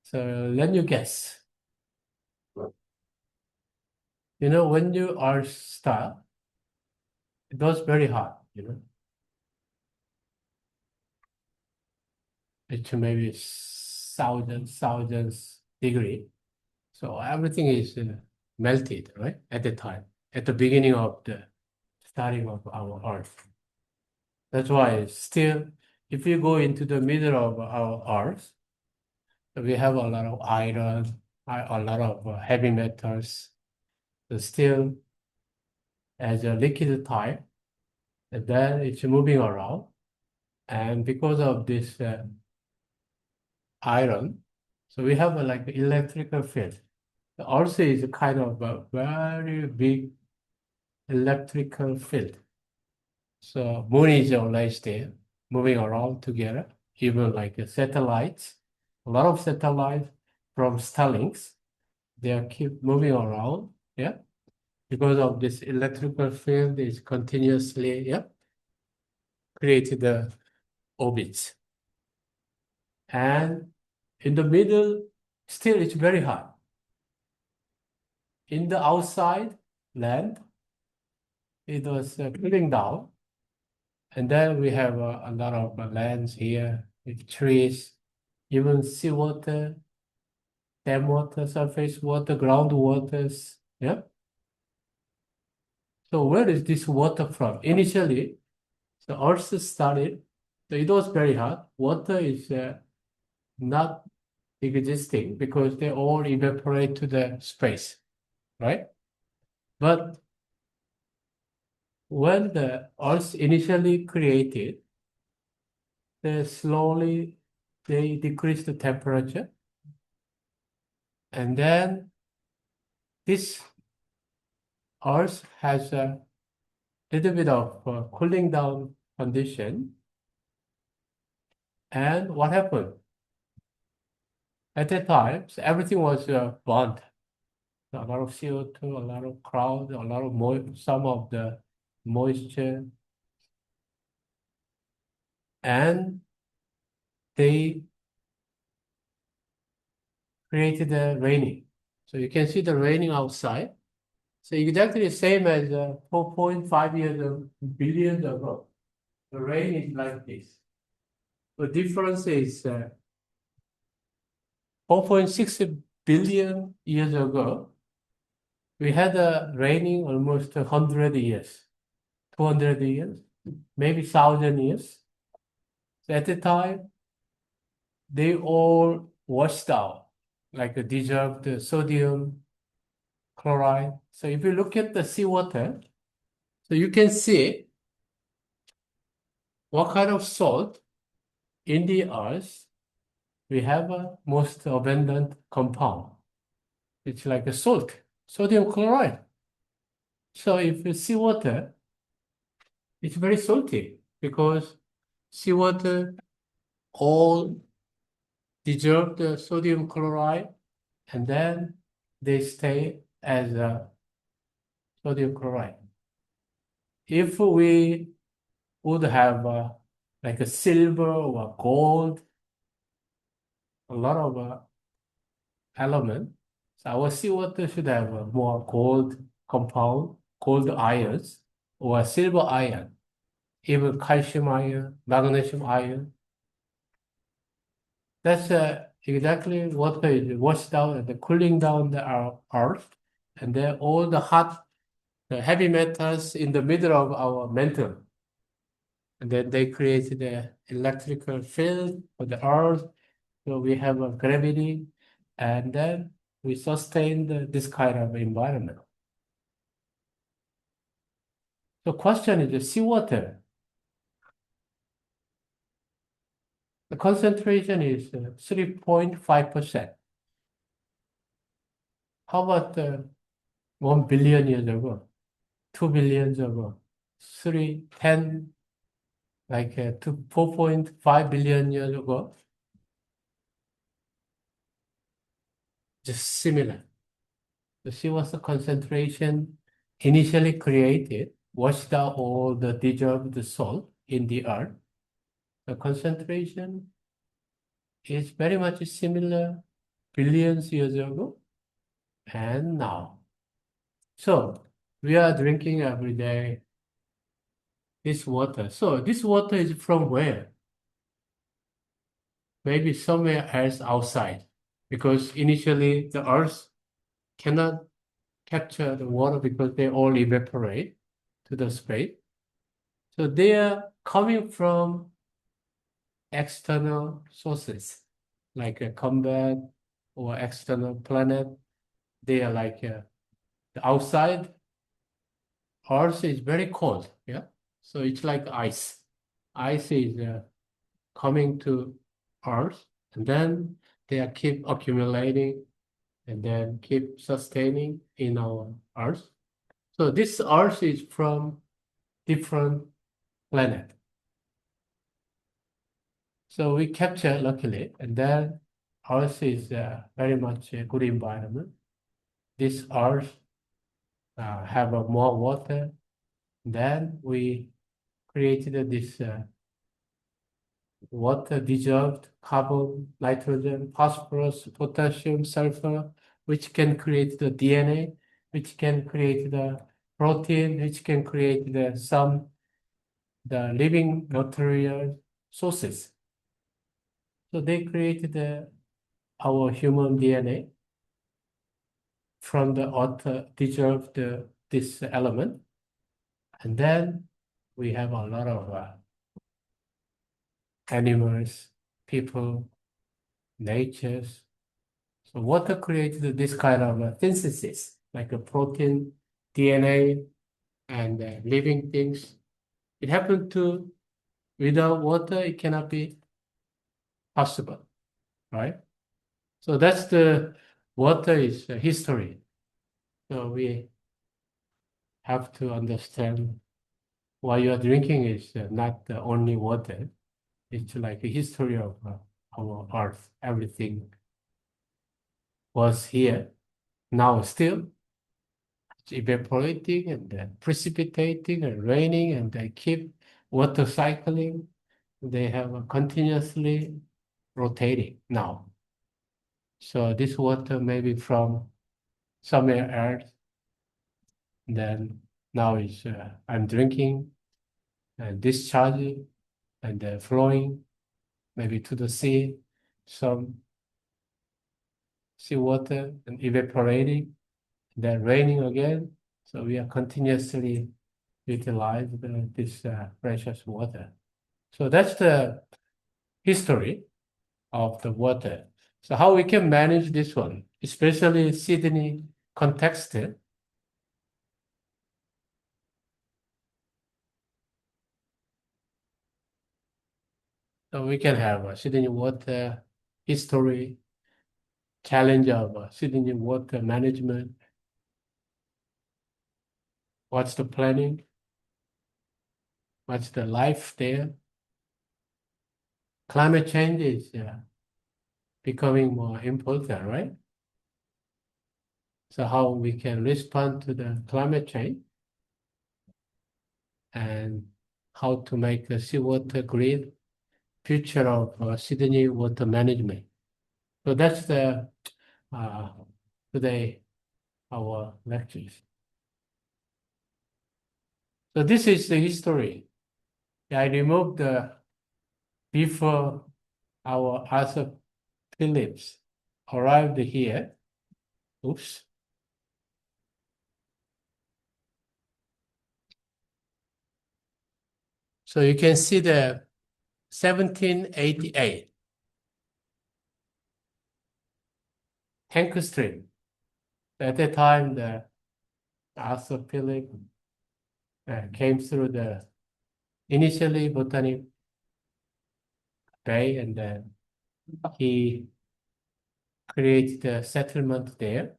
So then you guess. You know, when you are start, it was very hot, you know. It's maybe thousands degree. So everything is melted, right? At the time, at the beginning of the starting of our Earth. That's why still, if you go into the middle of our Earth, we have a lot of iron, a lot of heavy metals. So still, as a liquid type, and then it's moving around. And because of this iron, so we have like electrical field. The Earth is kind of a very big electrical field. So moon is always there, moving around together, even like satellites. A lot of satellites from Starlinks, they are keep moving around, yeah, because of this electrical field is continuously, yeah, created the orbits. And in the middle, still it's very hot. In the outside land, it was cooling down. And then we have a lot of lands here with trees, even seawater, dam water, surface water, groundwaters. Yeah. So where is this water from? Initially, the earth started, so it was very hot. Water is not existing because they all evaporate to the space, right? But when the Earth initially created, they decrease the temperature, and then this Earth has a little bit of cooling down condition. And what happened? At that time, so everything was burnt. A lot of CO2, a lot of cloud, a lot of some of the moisture, and they created the raining. So you can see the raining outside. So exactly the same as 4.5 billions ago. The rain is like this. The difference is 4.6 billion years ago, we had a raining almost 100 years, 200 years, maybe 1,000 years. So at the time, they all washed out, like dissolved sodium chloride. So if you look at the seawater, so you can see what kind of salt in the earth we have a most abundant compound. It's like a salt, sodium chloride. So if you seawater, it's very salty because seawater all dissolve the sodium chloride and then they stay as a sodium chloride. If we would have like a silver or gold, a lot of element, so our seawater should have more gold compound, gold ions, or silver ion, even calcium ion, magnesium ion. That's exactly what is washed down and cooling down the earth, and then all the hot, the heavy metals in the middle of our mantle. And then they created the electrical field for the earth. So we have a gravity, and then we sustain this kind of environment. The question is the seawater. The concentration is 3.5%. How about 1 billion years ago, 2 billion ago, 10, like 4.5 billion years ago? Just similar. The seawater concentration initially created, washed out all the dissolved salt in the earth. The concentration is very much similar billions years ago and now. So we are drinking every day this water. So this water is from where? Maybe somewhere else outside, because initially the earth cannot capture the water because they all evaporate to the space. So they are coming from external sources, like a comet or external planet. They are like the outside Earth is very cold, yeah. So it's like ice. Ice is coming to Earth, and then they are keep accumulating, and then keep sustaining in our Earth. So this Earth is from different planet. So we capture luckily, and then Earth is very much a good environment. This Earth have more water. Then we created this water dissolved carbon, nitrogen, phosphorus, potassium, sulfur, which can create the DNA, which can create the protein, which can create the living material sources. So they created our human DNA from the water dissolved this element, and then we have a lot of animals, people, natures, So water created this kind of synthesis, like a protein, DNA, and living things. It happened to, without water, it cannot be possible, right? So that's the water is history. So we have to understand why you are drinking is not the only water. It's like a history of our earth. Everything was here. Now still it's evaporating and then precipitating and raining, and they keep water cycling. They have continuously rotating now. So this water may be from somewhere else. Then now is I'm drinking and discharging and flowing maybe to the sea, some seawater and evaporating, then raining again. So we are continuously utilize this precious water. So that's the history of the water. So how we can manage this one, especially Sydney context. So we can have a Sydney water history, challenge of Sydney water management. What's the planning? What's the life there? Climate change is becoming more important, right? So how we can respond to the climate change and how to make the seawater grid future of Sydney water management. So that's the today our lectures. So this is the history. I removed the before our Arthur Phillips arrived here. Oops. So you can see the 1788 tank stream. At that time, the Arthur Phillips came through the initially Botanic Bay, and then he created a settlement there,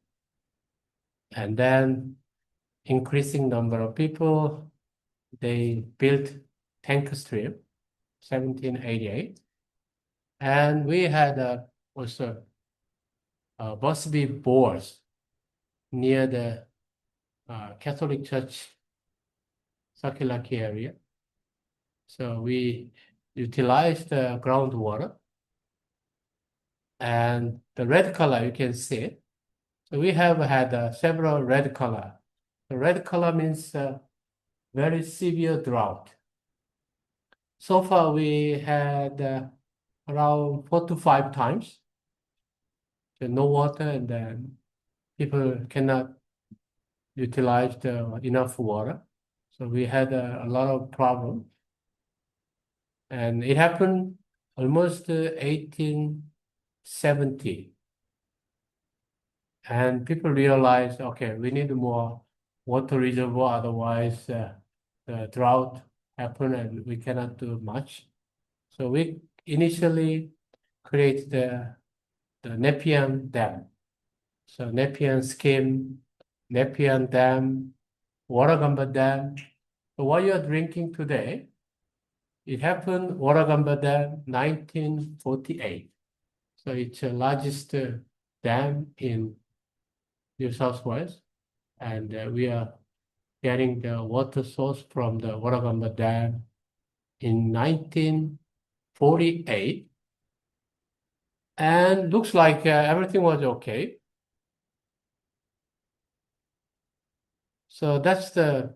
and then increasing number of people, they built tank stream, 1788, and we had also Busby Bores near the Catholic Church Sakilaki area. So we utilized the groundwater, and the red color you can see. So we have had several red color. The red color means very severe drought. So far we had around 4 to 5 times. So no water, and then people cannot utilize enough water. So we had a lot of problems. And it happened almost 1870. And people realized, okay, we need more water reservoir, otherwise the drought happen and we cannot do much. So we initially created the Nepean Dam. So Nepean scheme, Nepean Dam, Warragamba Dam. So what you are drinking today, it happened Warragamba Dam 1948. So it's the largest dam in New South Wales, and we are getting the water source from the Warragamba Dam in 1948, and looks like everything was okay. So that's the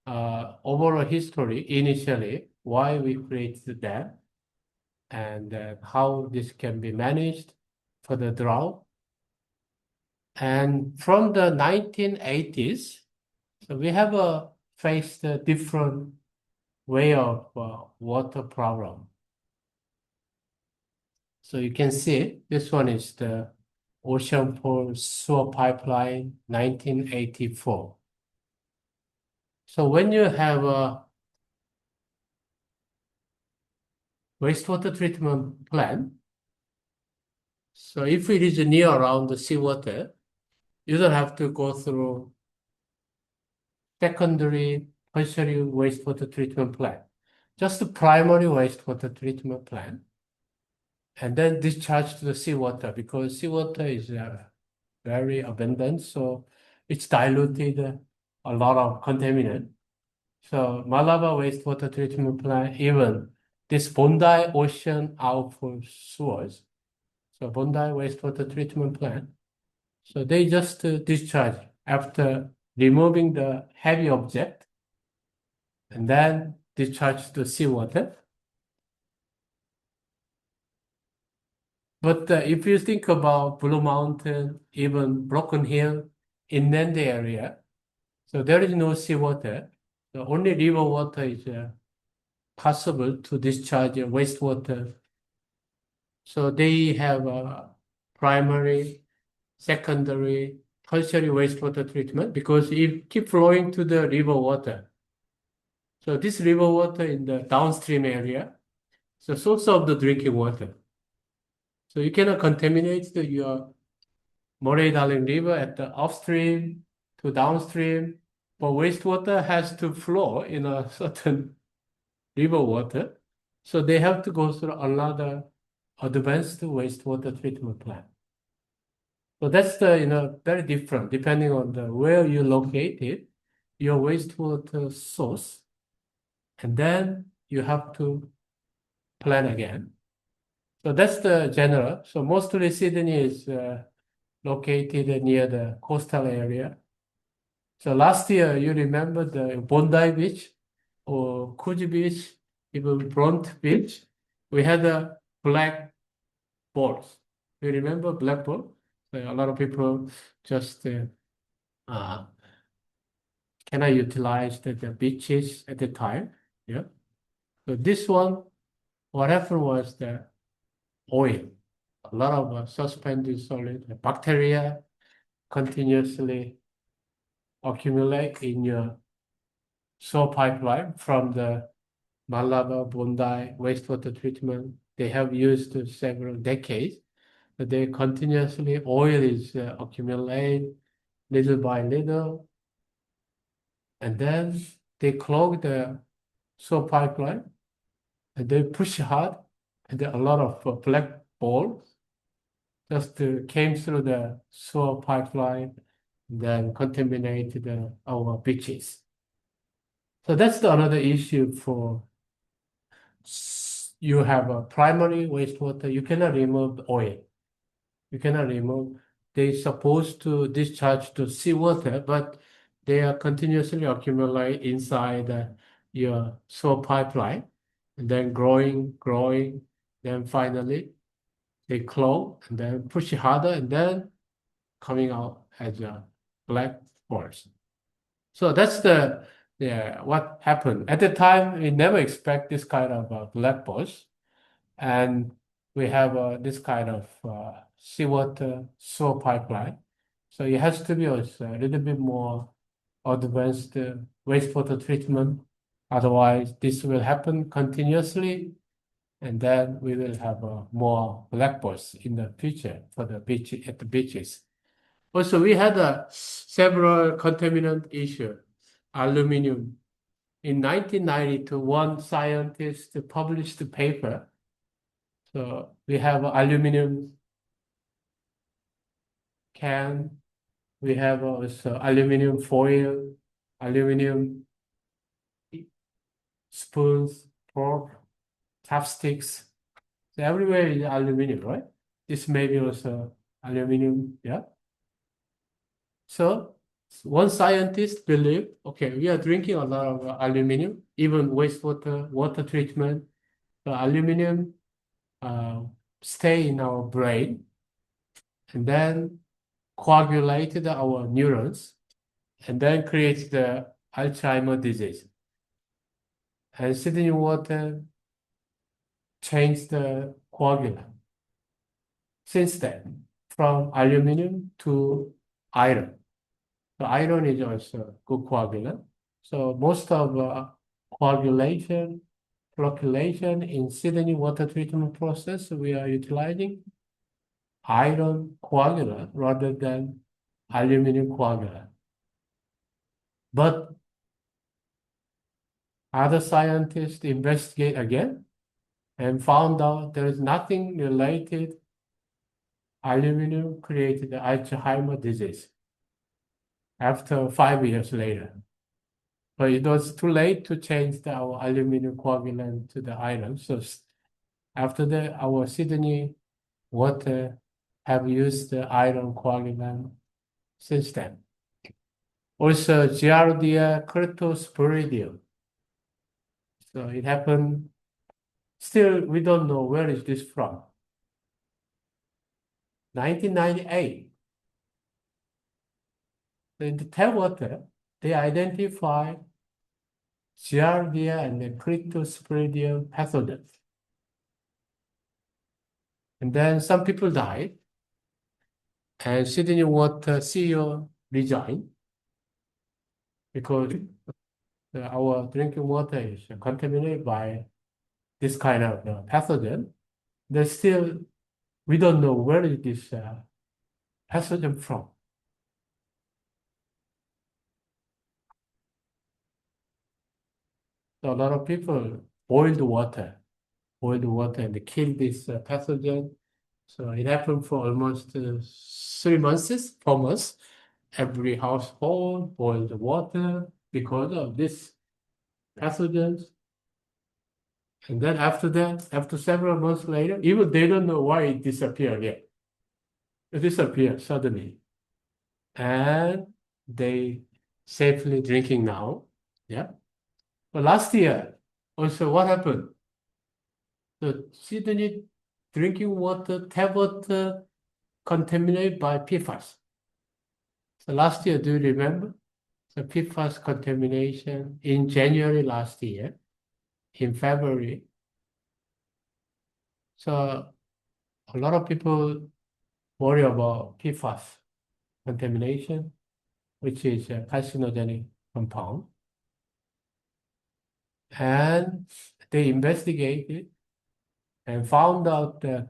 overall history initially, why we created the dam, and how this can be managed for the drought. And from the 1980s, so we have faced a different way of water problem. So you can see this one is the Ocean Pole Sewer Pipeline, 1984. So when you have a wastewater treatment plant, so if it is near around the seawater, you don't have to go through secondary, tertiary wastewater treatment plant. Just the primary wastewater treatment plant, and then discharge to the seawater because seawater is very abundant, so it's diluted a lot of contaminant. So Malaba wastewater treatment plant, even this Bondi ocean outflow sewers, so Bondi wastewater treatment plant, so they just discharge after removing the heavy object and then discharge to seawater. But if you think about Blue Mountain, even Broken Hill, inland area, so there is no seawater. The only river water is possible to discharge wastewater. So they have primary, secondary, tertiary wastewater treatment because it keep flowing to the river water. So this river water in the downstream area is the source of the drinking water. So you cannot contaminate your Murray-Darling River at the upstream to downstream, but wastewater has to flow in a certain river water. So they have to go through another advanced wastewater treatment plant. So that's very different depending on where you located your wastewater source, and then you have to plan again. So that's the general. So mostly Sydney is located near the coastal area. So last year, you remember the Bondi Beach or Coogee Beach, even Brunt Beach, we had a black balls. You remember black ball? So a lot of people just uh, cannot utilize the beaches at the time. Yeah. So this one, what happened was the oil. A lot of suspended solid bacteria continuously accumulate in your sewer pipeline from the Malaba, Bondi wastewater treatment. They have used several decades. But they continuously, oil is accumulate little by little, and then they clog the sewer pipeline, and they push hard, and then a lot of black balls just came through the sewer pipeline, then contaminated our beaches. So that's another issue for you have a primary wastewater. You cannot remove oil. You cannot remove. They're supposed to discharge to seawater, but they are continuously accumulate inside your sewer pipeline, and then growing, then finally they clog and then push it harder, and then coming out as black balls. So that's what happened. At the time, we never expect this kind of black balls, and we have this kind of seawater sewer pipeline. So it has to be also a little bit more advanced wastewater treatment. Otherwise, this will happen continuously, and then we will have more black balls in the future for the beach at the beaches. Also, we had several contaminant issues. Aluminum. In 1992, one scientist published a paper. So we have aluminum can, we have also aluminum foil, aluminum spoons, fork, chopsticks. So everywhere is aluminum, right? This may be also aluminum, yeah. So one scientist believed, okay, we are drinking a lot of aluminum, even wastewater, water treatment. The aluminum stay in our brain and then coagulated our neurons and then creates the Alzheimer's disease. And Sydney water changed the coagulant. Since then, from aluminum to iron. So iron is also a good coagulant. So most of coagulation, flocculation in Sydney water treatment process, we are utilizing iron coagulant rather than aluminum coagulant. But other scientists investigate again and found out there is nothing related aluminum created Alzheimer's disease after 5 years later. But it was too late to change our aluminum coagulant to the iron. So after that, our Sydney water have used the iron coagulant since then. Also, Giardia curtosporidium. So it happened. Still, we don't know where is this from. 1998. In the tap water, they identified Giardia and the curtosporidium pathogens. And then some people died, and Sydney Water CEO resigned because our drinking water is contaminated by this kind of pathogen. There's still, we don't know where is this pathogen from. So a lot of people boiled water and they kill this pathogen. So it happened for almost 3 months, 4 months. Every household boiled water because of this pathogens. And then after that, after several months later, even they don't know why it disappeared yet. It disappeared suddenly. And they safely drinking now. Yeah. But last year, also what happened? The Sydney drinking water, tap water contaminated by PFAS. So last year, do you remember? The PFAS contamination in January last year, in February. So a lot of people worry about PFAS contamination, which is a carcinogenic compound. And they investigated and found out that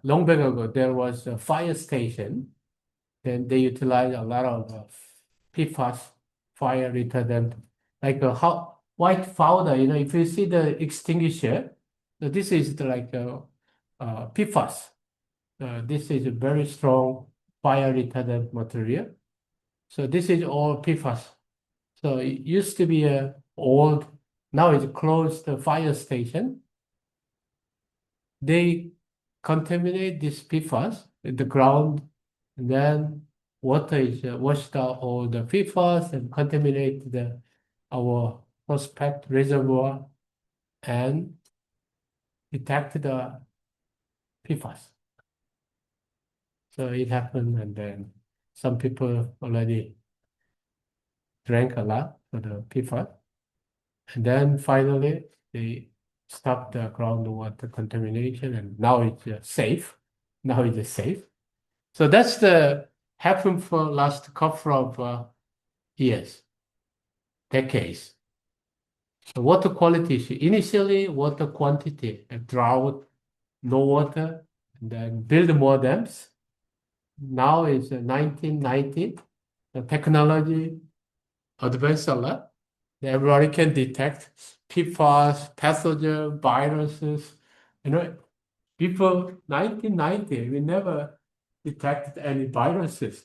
long back ago, there was a fire station. Then they utilized a lot of PFAS fire retardant, like a white powder. If you see the extinguisher, so this is like a PFAS. This is a very strong fire retardant material. So this is all PFAS. So it used to be a old, now it's closed fire station. They contaminate this PFAS in the ground, and then water is washed out all the PFAS and contaminate our prospect reservoir and detect the PFAS. So it happened, and then some people already drank a lot for the PFAS. And then finally, they stopped the groundwater contamination, and now it's safe. Now it's safe. So that's the happened for last couple of years, decades. So water quality issue. Initially, water quantity, a drought, no water, and then build more dams. Now it's 1990. The technology advanced a lot. Everybody can detect PFAS, pathogen, viruses. Before 1990, we never detected any viruses.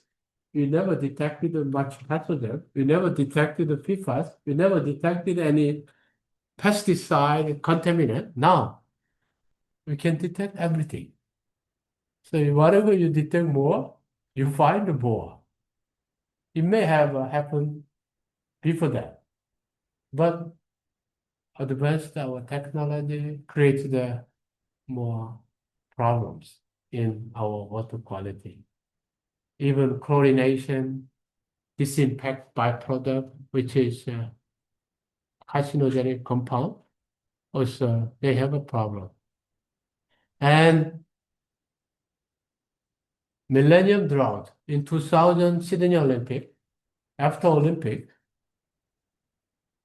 We never detected much pathogen. We never detected the PFAS. We never detected any pesticide contaminant. Now, we can detect everything. So whatever you detect more, you find more. It may have happened before that, but advanced our technology creates the more problems in our water quality. Even chlorination, disinfect byproduct, which is a carcinogenic compound, also they have a problem. And millennium drought in 2000 Sydney Olympic, after Olympic.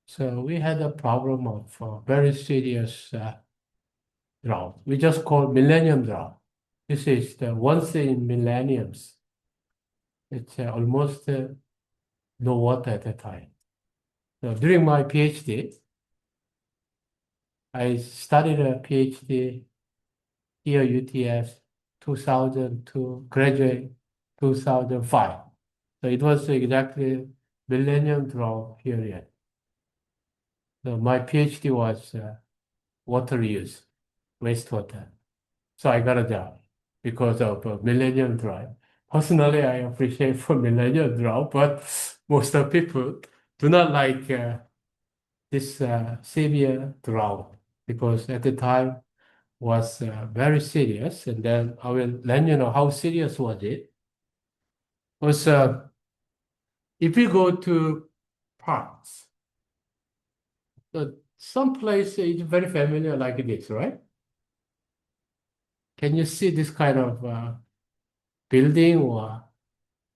So we had a problem of very serious drought. We just call millennium drought. This is the once in millenniums. It's almost no water at the time. So during my PhD, I studied a PhD here UTS 2000 to graduate 2005. So it was exactly millennium drought period. So my PhD was water use, wastewater. So I got a job because of millennium drought. Personally, I appreciate for millennium drought, but most of people do not like this severe drought because at the time was very serious. And then I will let you know how serious was it. Was if you go to parks, some place is very familiar like this, right? Can you see this kind of building or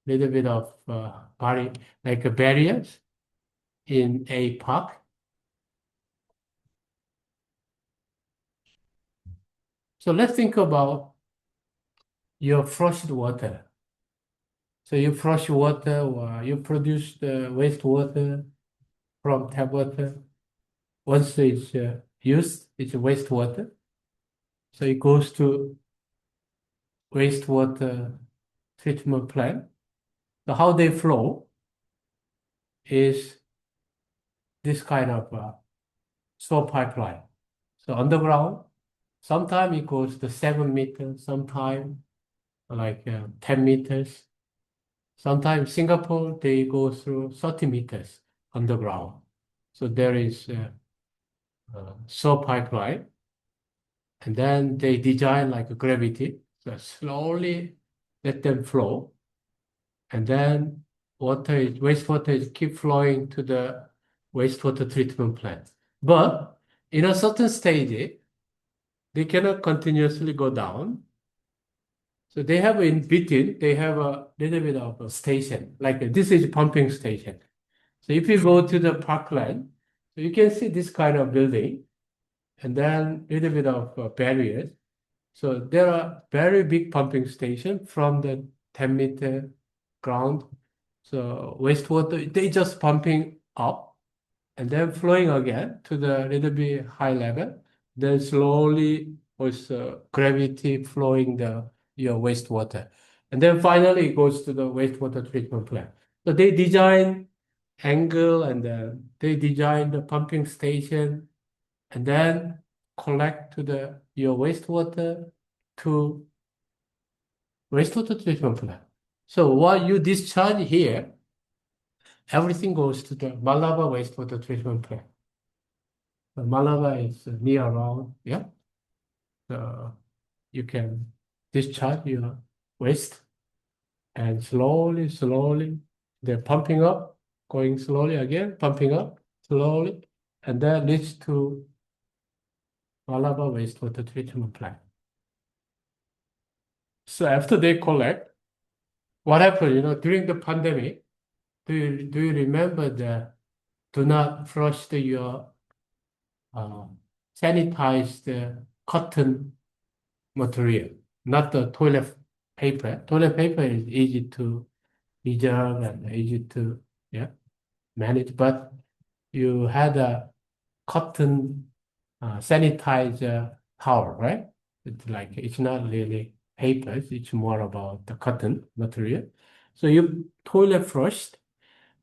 little bit of like a barriers in a park? So let's think about your flushed water. So you flush water or you produce the wastewater from tap water. Once it's used, it's wastewater. So it goes to wastewater treatment plant. So how they flow is this kind of slow pipeline. So underground, sometimes it goes to 7 meters, sometimes like 10 meters. Sometimes Singapore, they go through 30 meters underground. So there is slow pipeline. And then they design like a gravity, so slowly let them flow. And then wastewater is keep flowing to the wastewater treatment plant. But in a certain stage, they cannot continuously go down. So they have in between, they have a little bit of a station, like this is pumping station. So if you go to the parkland, so you can see this kind of building, and then little bit of barriers. So there are very big pumping station from the 10-meter ground. So wastewater, they just pumping up and then flowing again to the little bit high level. Then slowly with gravity flowing your wastewater. And then finally it goes to the wastewater treatment plant. So they design angle and they design the pumping station and then collect to your wastewater to wastewater treatment plant. So what you discharge here, everything goes to the Malaba wastewater treatment plant. The Malaba is near around, yeah. So you can discharge your waste and slowly, they're pumping up, going slowly again, pumping up slowly, and that leads to Malaba wastewater treatment plant. So after they collect, what happened, during the pandemic, do you remember the do not flush your uh, sanitized cotton material, not the toilet paper. Toilet paper is easy to reserve and easy to manage, but you had a cotton sanitizer towel, right? It's not really papers, it's more about the cotton material. So you toilet flushed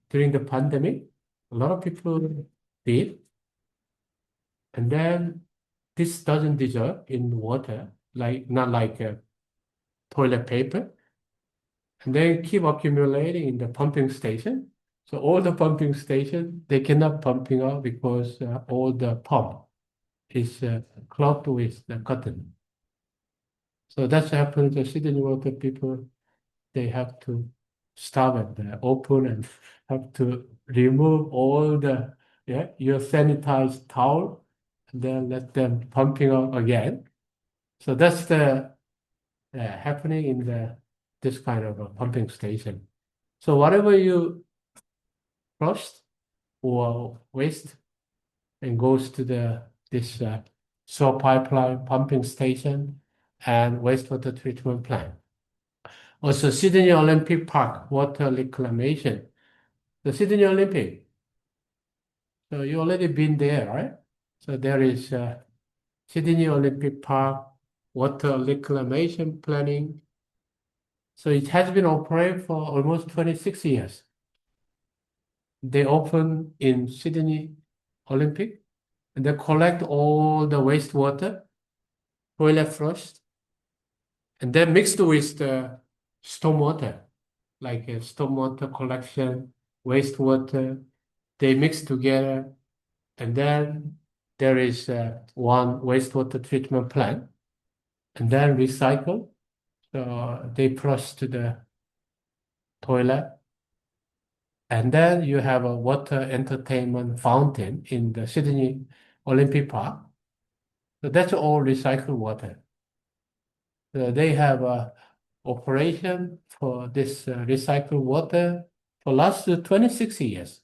during the pandemic. A lot of people did. And then this doesn't dissolve in water, not like toilet paper. And then keep accumulating in the pumping station. So all the pumping station, they cannot pumping out because all the pump is clogged with the cotton. So that's happened to Sydney water people. They have to stop and open and have to remove all your sanitized towel and then let them pumping out again. So that's the happening in the this kind of a pumping station. So whatever you flush or waste and goes to this sewer pipeline pumping station and wastewater treatment plant. Also, Sydney Olympic Park water reclamation. The Sydney Olympic. So you already been there, right? So there is Sydney Olympic Park water reclamation planning. So it has been operated for almost 26 years. They open in Sydney Olympic and they collect all the wastewater, toilet flush, and then mixed with the stormwater, like stormwater collection, wastewater, they mix together, and then there is one wastewater treatment plant, and then recycle. So they flush to the toilet, and then you have a water entertainment fountain in the Sydney Olympic Park. So that's all recycled water. So they have a operation for this recycled water for last 26 years.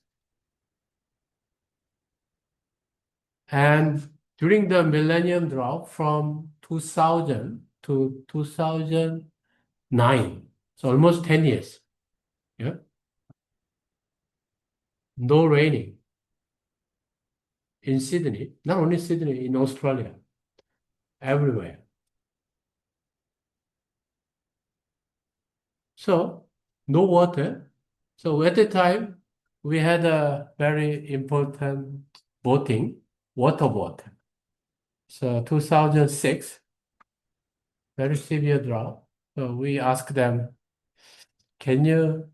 And during the millennium drought from 2000 to 2009, so almost 10 years, yeah, no raining in Sydney, not only Sydney, in Australia, everywhere. So no water. So at the time, we had a very important voting, water vote. So 2006, very severe drought. So we asked them, can you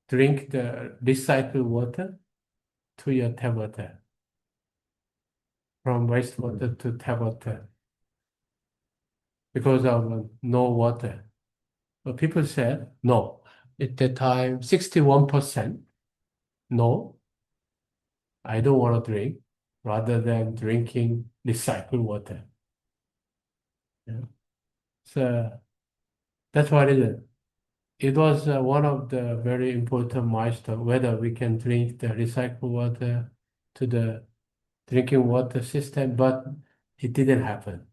drink the recycled water to your tap water, from wastewater to tap water, because of no water? But people said no. At that time, 61% no, I don't want to drink, rather than drinking recycled water. Yeah. So that's what it is. It was one of the very important milestones, whether we can drink the recycled water to the drinking water system, but it didn't happen.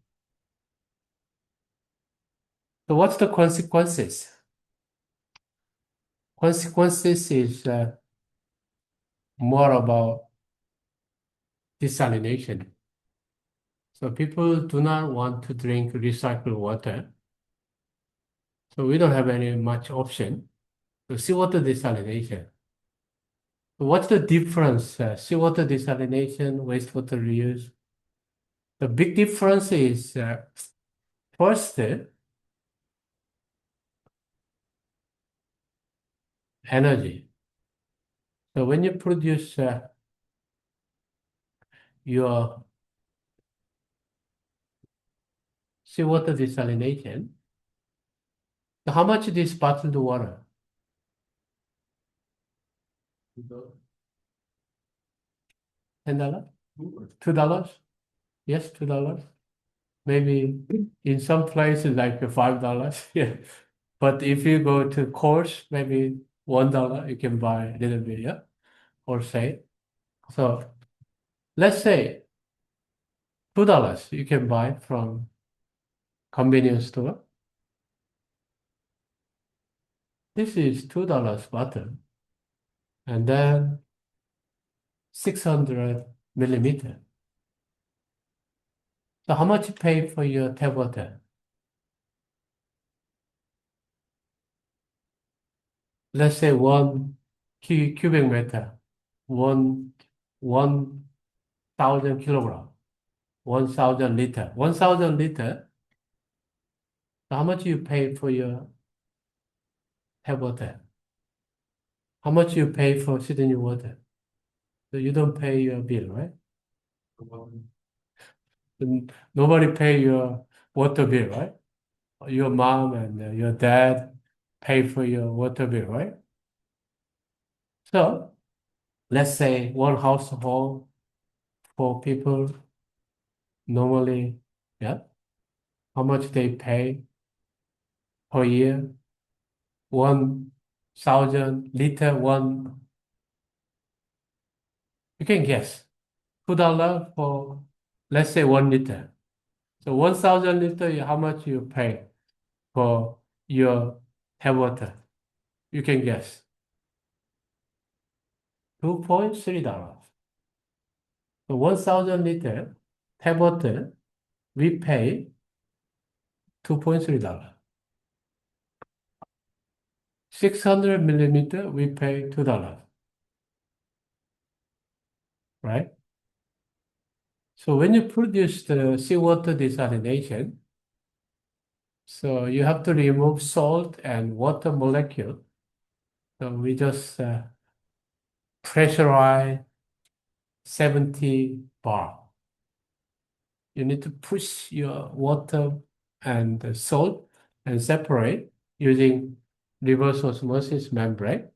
So what's the consequences? Consequences is more about desalination. So people do not want to drink recycled water. So we don't have any much option. So seawater desalination. So what's the difference? Seawater desalination, wastewater reuse. The big difference is first, energy. So when you produce your seawater desalination, so how much is bottled water? $10? $2? Yes, $2. Maybe in some places like $5. Yeah. But if you go to course, maybe $1 you can buy a little bit, yeah, or say. So let's say $2 you can buy from convenience store. This is $2 bottle, and then 600 millimeter. So how much you pay for your tap water? Let's say one cubic meter, one 1,000 kilogram, 1,000 liter, 1,000 liter. So how much you pay for your tap water? How much you pay for Sydney water? So you don't pay your bill, right? Nobody pay your water bill, right? Your mom and your dad pay for your water bill, right? So let's say one household, four people normally, yeah, how much they pay per year? 1,000 liter, you can guess, $2 for, let's say, 1 liter. So 1,000 liter, how much you pay for your tap water? You can guess. $2.3. So 1,000 liter tap water, we pay $2.3. 600 millimeter, we pay $2, right? So when you produce the seawater desalination, so you have to remove salt and water molecule. So we just pressurize 70 bar. You need to push your water and the salt and separate using reverse osmosis membrane.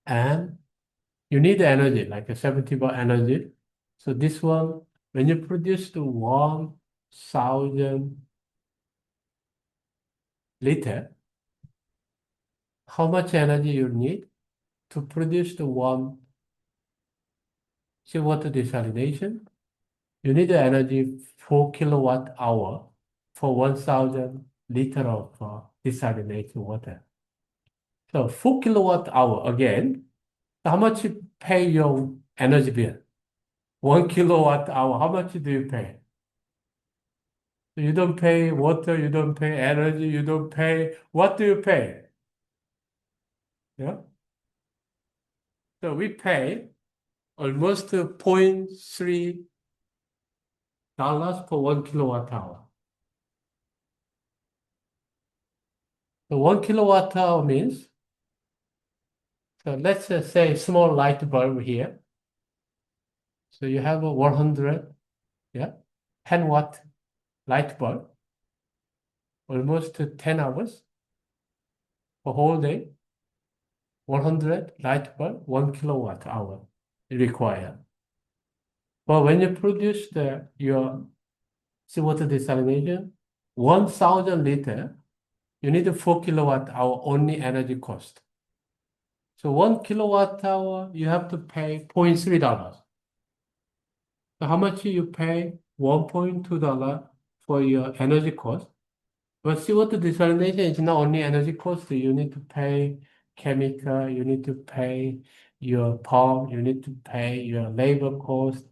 And you need energy, like a 70 bar energy. So this one, when you produce the 1,000 liter, how much energy you need to produce the one seawater desalination? You need the energy 4 kilowatt hour for 1,000 liter of desalinated water. So 4 kilowatt hour again. How much you pay your energy bill? 1 kilowatt hour. How much do you pay? You don't pay water, you don't pay energy, you don't pay. What do you pay? Yeah. So we pay almost $0.3 per 1 kilowatt hour. So 1 kilowatt hour means, so let's say small light bulb here. So you have a 100, yeah, 10 watt light bulb, almost 10 hours, a whole day, 100 light bulb, 1 kilowatt hour required. But when you produce your seawater desalination, 1,000 liter, you need a 4 kilowatt hour only energy cost. So 1 kilowatt hour, you have to pay $0.3. So how much you pay? $1.2 for your energy cost. But seawater desalination is not only energy cost. You need to pay chemical, you need to pay your pump, you need to pay your labor cost.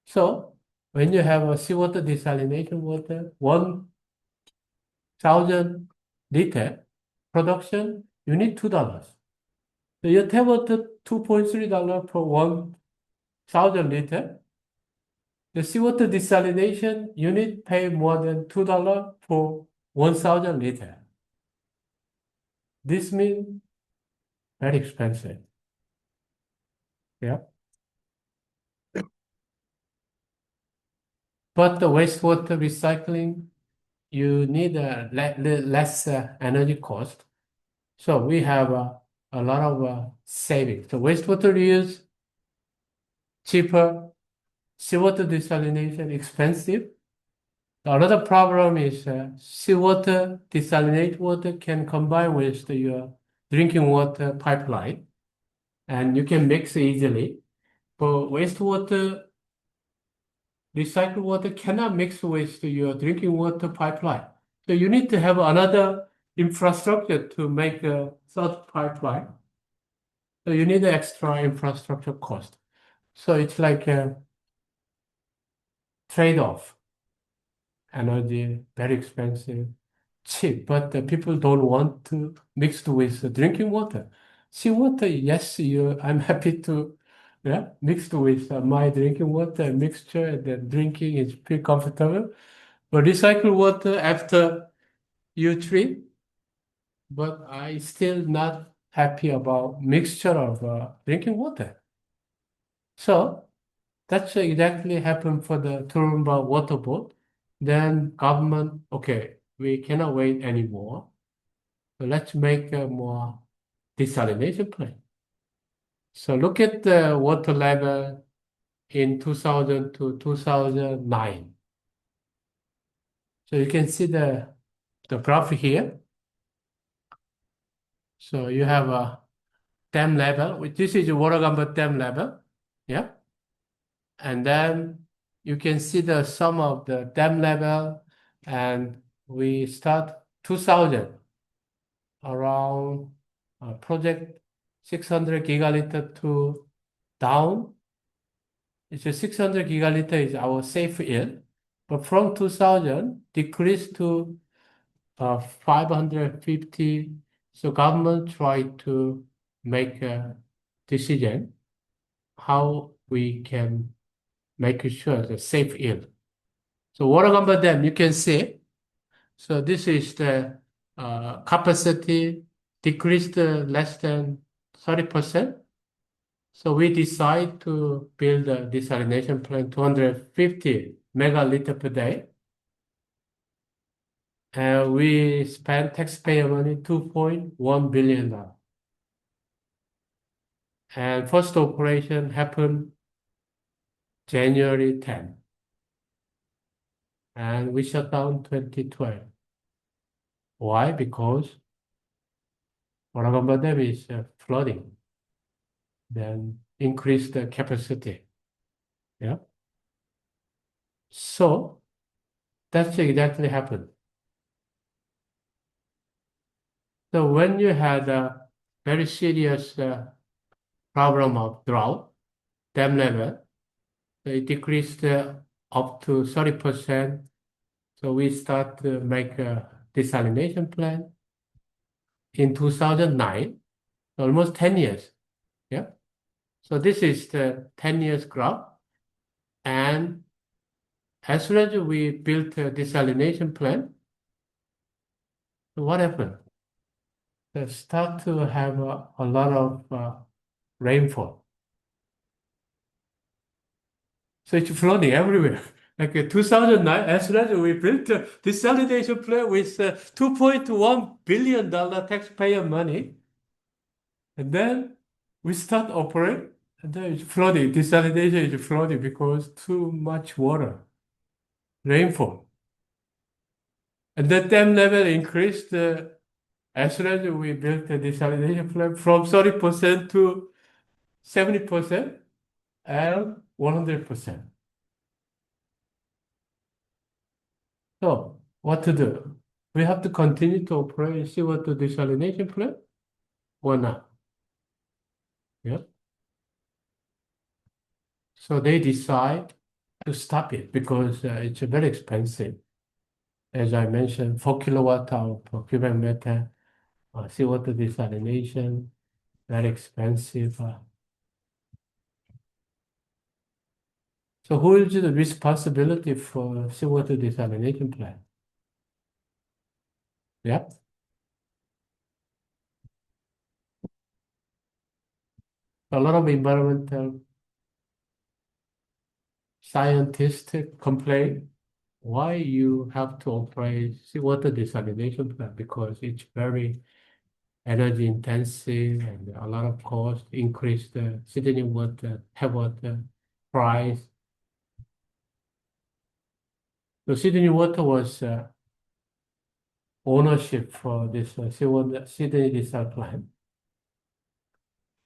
So when you have a seawater desalination water, 1,000 liter production, you need $2. So you tap water $2.3 per 1,000 liter. The seawater desalination unit pay more than $2 for 1,000 liter. This means very expensive. Yeah. But the wastewater recycling, you need a less energy cost. So we have a lot of savings. So wastewater reuse, cheaper, seawater desalination, expensive. Another problem is seawater, desalinated water can combine with your drinking water pipeline, and you can mix easily. But wastewater, recycled water cannot mix with your drinking water pipeline. So you need to have another infrastructure to make a third pipeline. So you need the extra infrastructure cost. So it's like a trade-off. Energy, very expensive, cheap, but the people don't want to mix with the drinking water. Seawater, yes, I'm happy to mix with my drinking water mixture, and then drinking is pretty comfortable. But recycled water after you treat, but I still not happy about mixture of drinking water. So that's exactly happened for the Turumba water board. Then government, okay, we cannot wait anymore. So let's make a more desalination plant. So look at the water level in 2000 to 2009. So you can see the graph here. So you have a dam level, which this is Warragamba dam level. Yeah. And then you can see the sum of the dam level, and we start 2000 around project 600 gigaliter to down. It's a 600 gigaliter is our safe yield, but from 2000 decreased to 550. So government tried to make a decision how we can make sure the safe yield. So Warragamba Dam, you can see. So this is the capacity decreased less than 30%. So we decide to build a desalination plant 250 megaliter per day. And we spent taxpayer money $2.1 billion. And first operation happened January 10. And we shut down 2012. Why? Because Warragamba Dam is flooding. Then increase the capacity. Yeah. So that's exactly happened. So when you had a very serious problem of drought, dam level, so it decreased up to 30%. So we start to make a desalination plant in 2009, almost 10 years. Yeah. So this is the 10 years graph. And as soon as we built a desalination plant, what happened? They start to have a lot of rainfall. So it's flooding everywhere. Like 2009, as soon as we built a desalination plant with $2.1 billion taxpayer money, and then we start operating, and then it's flooding. Desalination is flooding because too much water, rainfall. And the dam level increased as soon as we built the desalination plant from 30% to 70% and 100%. So what to do? We have to continue to operate seawater desalination plant or not? Yeah. So they decide to stop it because it's very expensive. As I mentioned, 4 kilowatt hour per cubic meter, seawater desalination, very expensive. So who is the responsibility for seawater desalination plant? Yeah. A lot of environmental scientists complain why you have to operate seawater desalination plant because it's very energy intensive and a lot of cost, increase the Sydney water, tap water price. So Sydney Water was ownership for this seawater, Sydney desal plant.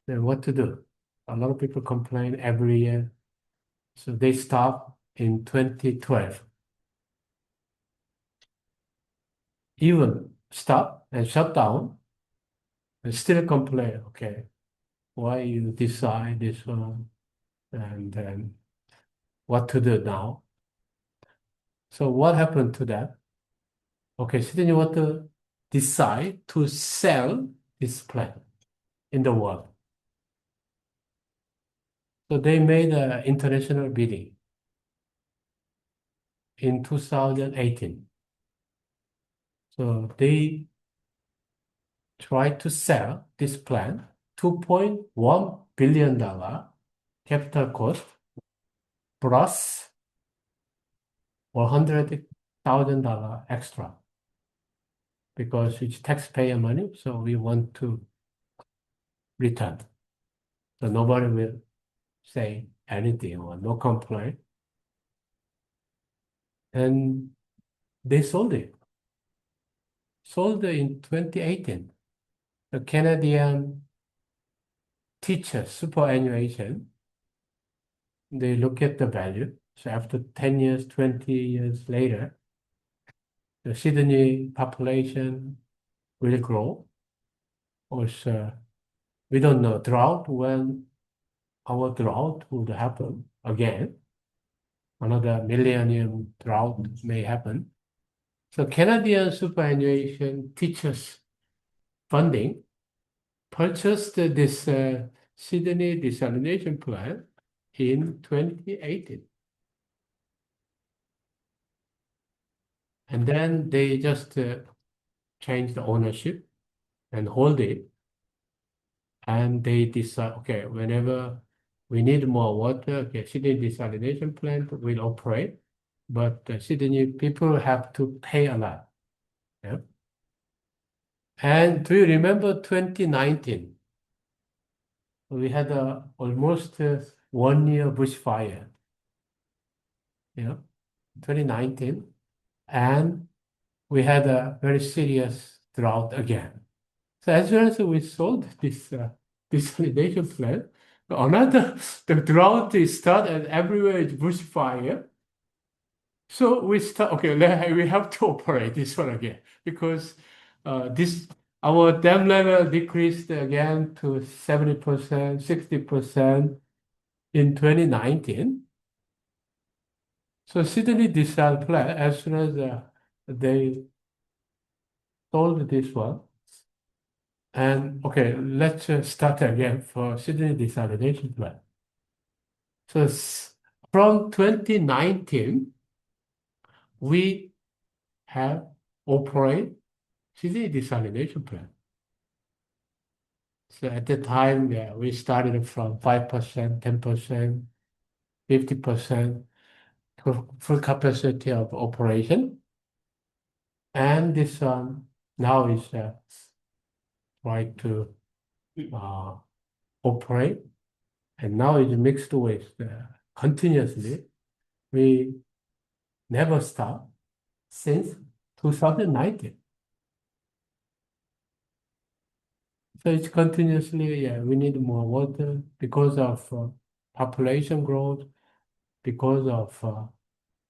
Then what to do? A lot of people complain every year. So they stopped in 2012. Even stop and shut down and still complain, okay, why you decide this one and then what to do now? So what happened to that? Okay, Sydney Water decide to sell this plant in the world. So they made an international bidding in 2018. So they tried to sell this plant, $2.1 billion capital cost plus $100,000 extra because it's taxpayer money, so we want to return. So nobody will say anything or no complaint. And they sold it. Sold it in 2018. the Canadian teacher superannuation, they look at the value. So after 10 years, 20 years later, the Sydney population will grow. Also, we don't know drought when our drought would happen again. Another millennium drought may happen. So Canadian superannuation teachers funding purchased this Sydney desalination plant in 2018. And then they just changed the ownership and hold it. And they decide, okay, whenever we need more water, okay, Sydney desalination plant will operate, but the Sydney people have to pay a lot. Yeah. And do you remember 2019? We had almost 1 year bushfire. Yeah, 2019. And we had a very serious drought again. So as soon as we sold this desalination plant, the drought is start and everywhere is bushfire. So we start, okay, we have to operate this one again because our dam level decreased again to 70%, 60% in 2019. So Sydney desal plant, as soon as they sold this one, and okay, let's start again for Sydney desalination plant. So from 2019, we have operate Sydney desalination plant. So at the time, yeah, we started from 5%, 10%, 50% full capacity of operation. And this one now is try to operate, and now it's mixed waste continuously. We never stop since 2019. So it's continuously, yeah, we need more water because of population growth, because of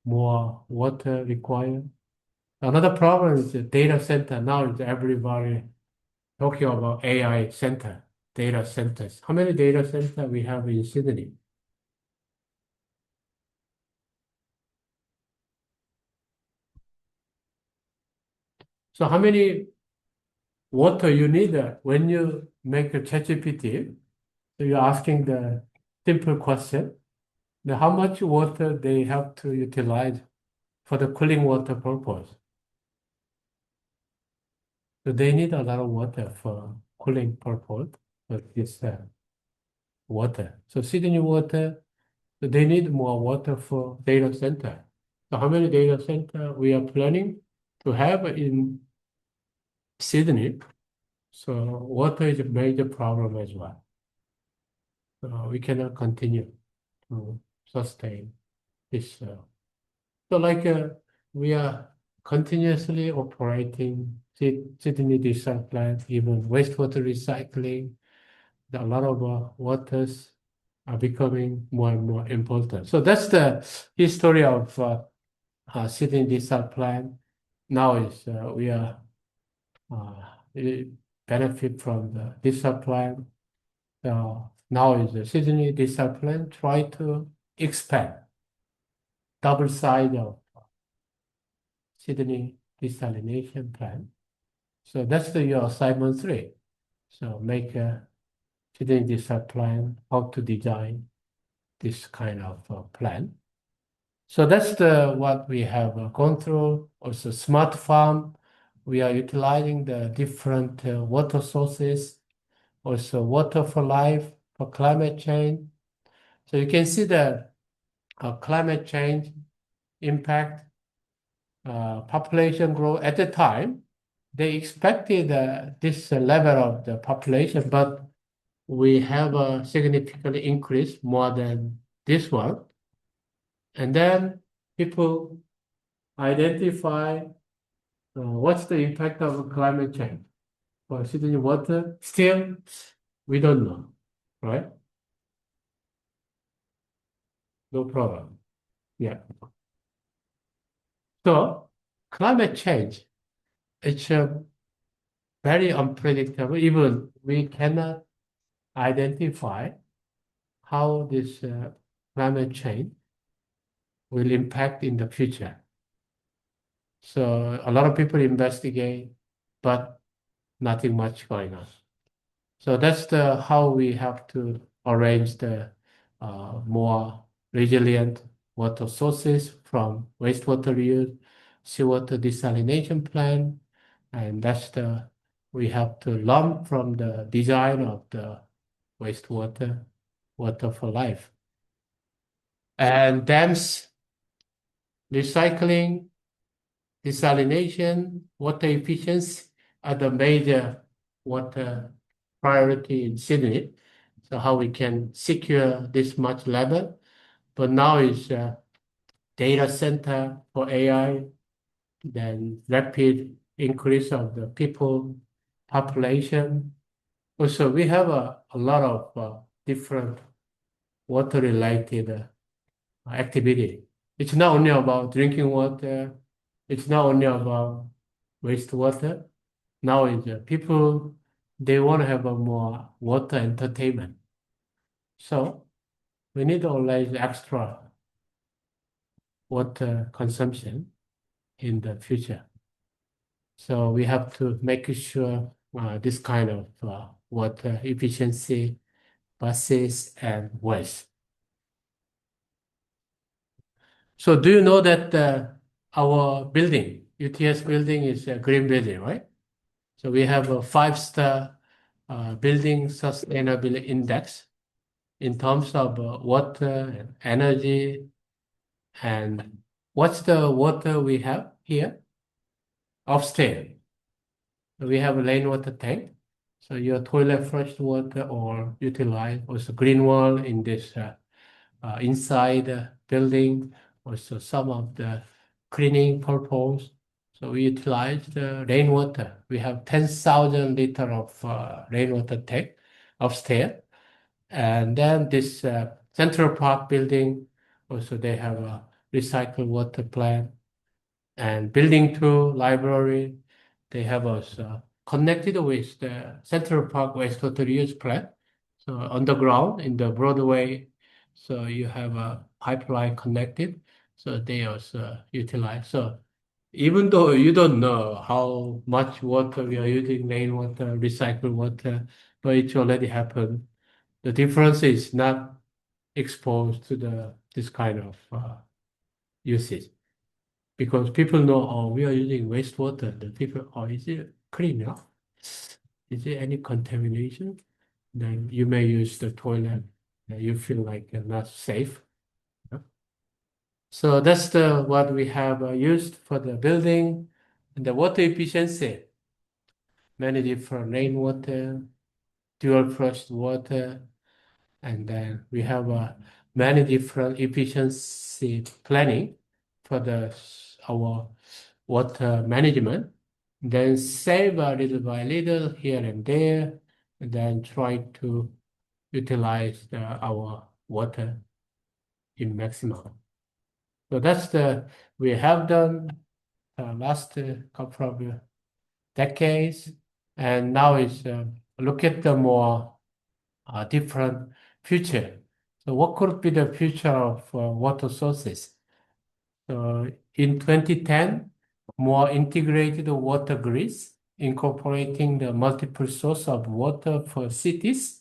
more water required. Another problem is the data center. Now is everybody talking about AI center, data centers. How many data centers we have in Sydney? So how many water you need when you make a ChatGPT? So you're asking the simple question. Now, how much water they have to utilize for the cooling water purpose? So they need a lot of water for cooling purpose, but this water. So Sydney water, so they need more water for data center. So how many data center we are planning to have in Sydney? So water is a major problem as well. So we cannot continue to sustain this. So like we are continuously operating Sydney desal plant, even wastewater recycling. A lot of waters are becoming more and more important. So that's the history of Sydney desal plant. Now is we are we benefit from the desal plant. Now is the Sydney desal plant try to expand double size of Sydney desalination plant. So that's your assignment 3. So make a Sydney desal plant, how to design this kind of plan. So that's what we have gone through. Also, smart farm, we are utilizing the different water sources. Also, water for life, for climate change. So you can see the climate change impact, population growth. At the time, they expected this level of the population, but we have a significant increase more than this one. And then people identify what's the impact of climate change. for citizen water, still we don't know, right? No problem. Yeah. So climate change, it's very unpredictable. Even we cannot identify how this climate change will impact in the future. So a lot of people investigate, but nothing much going on. So that's the how we have to arrange the more resilient water sources from wastewater reuse, seawater desalination plant, and that's the we have to learn from the design of the wastewater, water for life. And dams, recycling, desalination, water efficiency are the major water priority in Sydney. So how we can secure this much level. But now is data center for AI, then rapid increase of the people population. Also, we have a lot of different water-related activity. It's not only about drinking water. It's not only about wastewater. Now is people, they want to have a more water entertainment. So we need always extra water consumption in the future. So we have to make sure this kind of water efficiency buses and waste. So do you know that our building, UTS building is a green building, right? So we have a 5-star building sustainability index in terms of water and energy. And what's the water we have here? Upstairs. We have a rainwater tank. So your toilet flush water or utilize also green wall in this inside the building, also some of the cleaning purpose. So we utilize the rainwater. We have 10,000 liter of rainwater tank upstairs. And then this Central Park building, also they have a recycled water plant. And building 2 library, they have also connected with the Central Park wastewater reuse plant. So underground in the Broadway, so you have a pipeline connected. So they also utilize. So even though you don't know how much water we are using, rainwater, recycled water, but it already happened. The difference is not exposed to this kind of usage because people know, oh, we are using wastewater. The people, oh, is it clean enough? Is there any contamination? Then you may use the toilet. You feel like not safe. So that's the what we have used for the building and the water efficiency. Many different rainwater, dual flushed water, and then we have many different efficiency planning for our water management. Then save a little by little here and there, and then try to utilize our water in maximum. So that's we have done last couple of decades, and now is look at the more different future. So what could be the future of water sources? So in 2010, more integrated water grids, incorporating the multiple source of water for cities.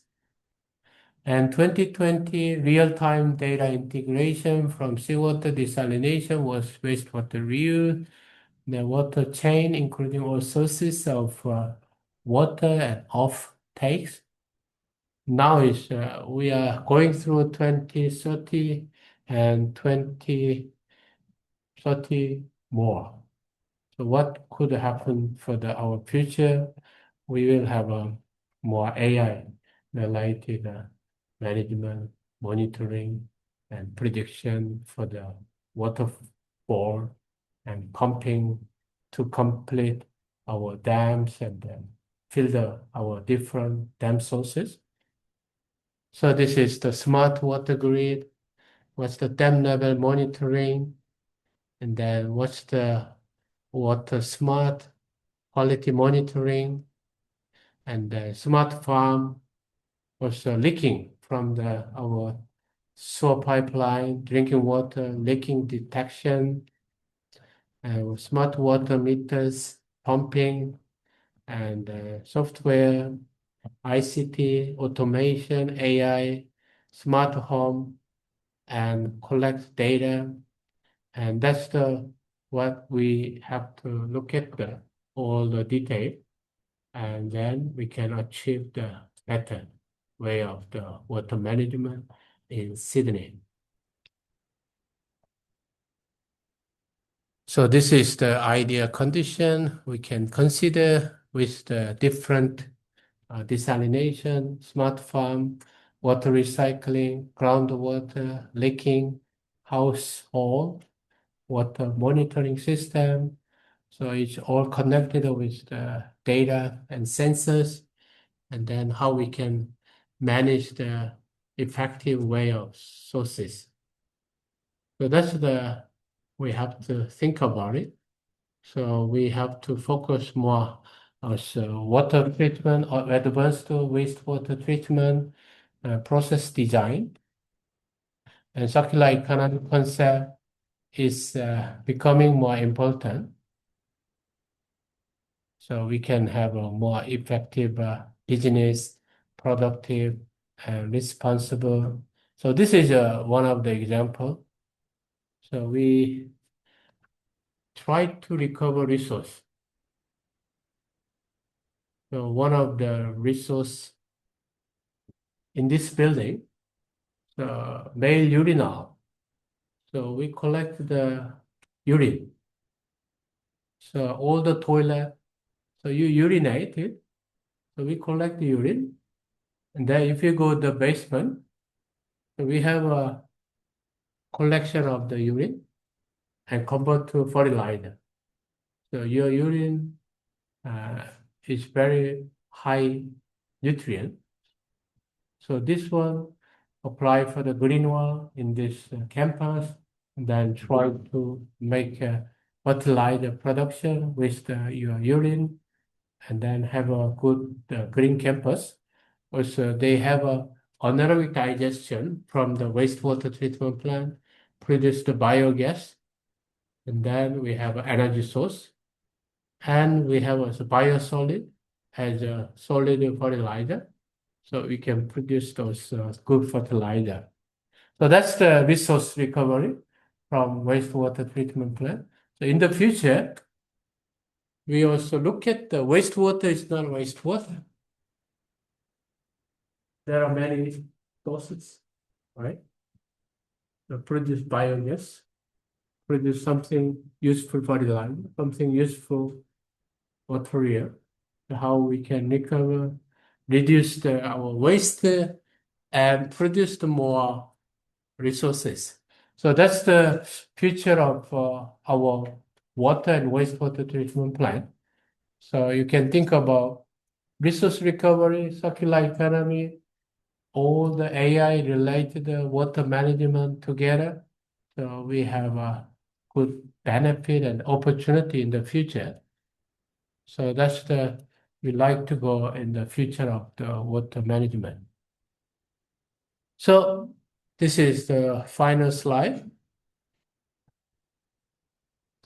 And 2020, real-time data integration from seawater desalination was wastewater reuse, the water chain, including all sources of water and off takes. Now is we are going through 2030 and 2030 more. So what could happen for our future? We will have more AI related management, monitoring, and prediction for the waterfall and pumping to complete our dams and filter our different dam sources. So this is the smart water grid. What's the dam level monitoring? And then what's the water smart quality monitoring? And the smart farm, also leaking from our sewer pipeline, drinking water, leaking detection, smart water meters, pumping, and software, ICT, automation, AI, smart home, and collect data. And that's what we have to look at all the detail, and then we can achieve the better way of the water management in Sydney. So this is the ideal condition we can consider with the different desalination, smart farm, water recycling, groundwater, leaking, household, water monitoring system. So it's all connected with the data and sensors, and then how we can manage the effective way of sources. So that's we have to think about it. So we have to focus more on water treatment or advanced wastewater treatment, process design, and circular economy concept is becoming more important. So we can have a more effective business, productive, and responsible. So this is one of the example. So we try to recover resource. So one of the resource in this building, the male urinal. So we collect the urine. So all the toilet, so you urinate it. So we collect the urine. And then if you go to the basement, so we have a collection of the urine and convert to fertilizer. So your urine is very high nutrient. So this one apply for the green wall in this campus, and then try to make fertilizer production with your urine, and then have a good green campus. Also, they have a anaerobic digestion from the wastewater treatment plant, produce the biogas, and then we have an energy source, and we have a biosolid as a solid fertilizer. So we can produce those good fertilizer. So that's the resource recovery from wastewater treatment plant. So in the future, we also look at the wastewater is not wastewater. There are many sources, right? So produce biogas, produce something useful fertilizer, something useful material, how we can recover, reduce our waste, and produce the more resources. So that's the future of our water and wastewater treatment plant. So you can think about resource recovery, circular economy, all the AI related water management together. So we have a good benefit and opportunity in the future. So that's we like to go in the future of the water management. So this is the final slide.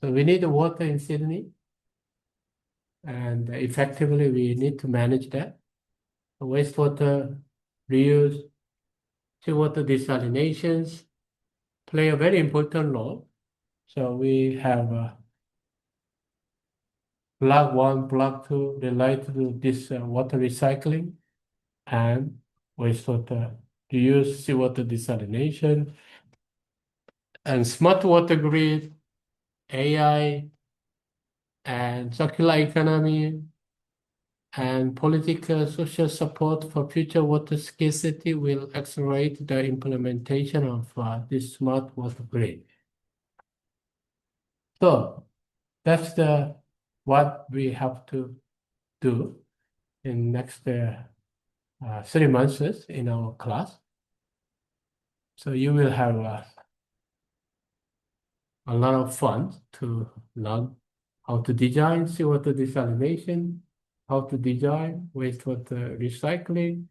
So we need water in Sydney, and effectively we need to manage that. Wastewater reuse, seawater desalinations play a very important role. So we have block 1, block 2 related to this water recycling and wastewater reuse, seawater desalination, and smart water grid, AI, and circular economy, and political social support for future water scarcity will accelerate the implementation of this smart water grid. So that's what we have to do in next 3 months in our class. So you will have a lot of fun to learn how to design seawater desalination, how to design wastewater recycling,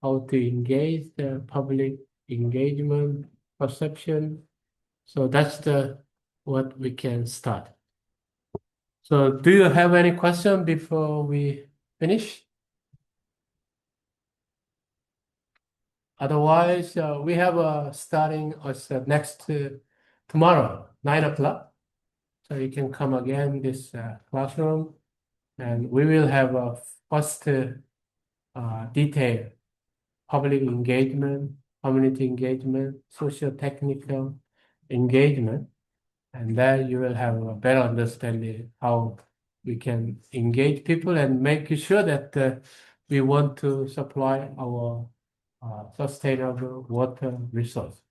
how to engage the public engagement, perception. So that's what we can start. So do you have any question before we finish? Otherwise, we have starting next tomorrow, 9 o'clock. So you can come again this classroom, and we will have a first detail public engagement, community engagement, socio-technical engagement, and then you will have a better understanding how we can engage people and make sure that we want to supply our sustainable water resource.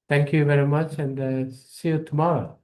Thank you very much, and see you tomorrow.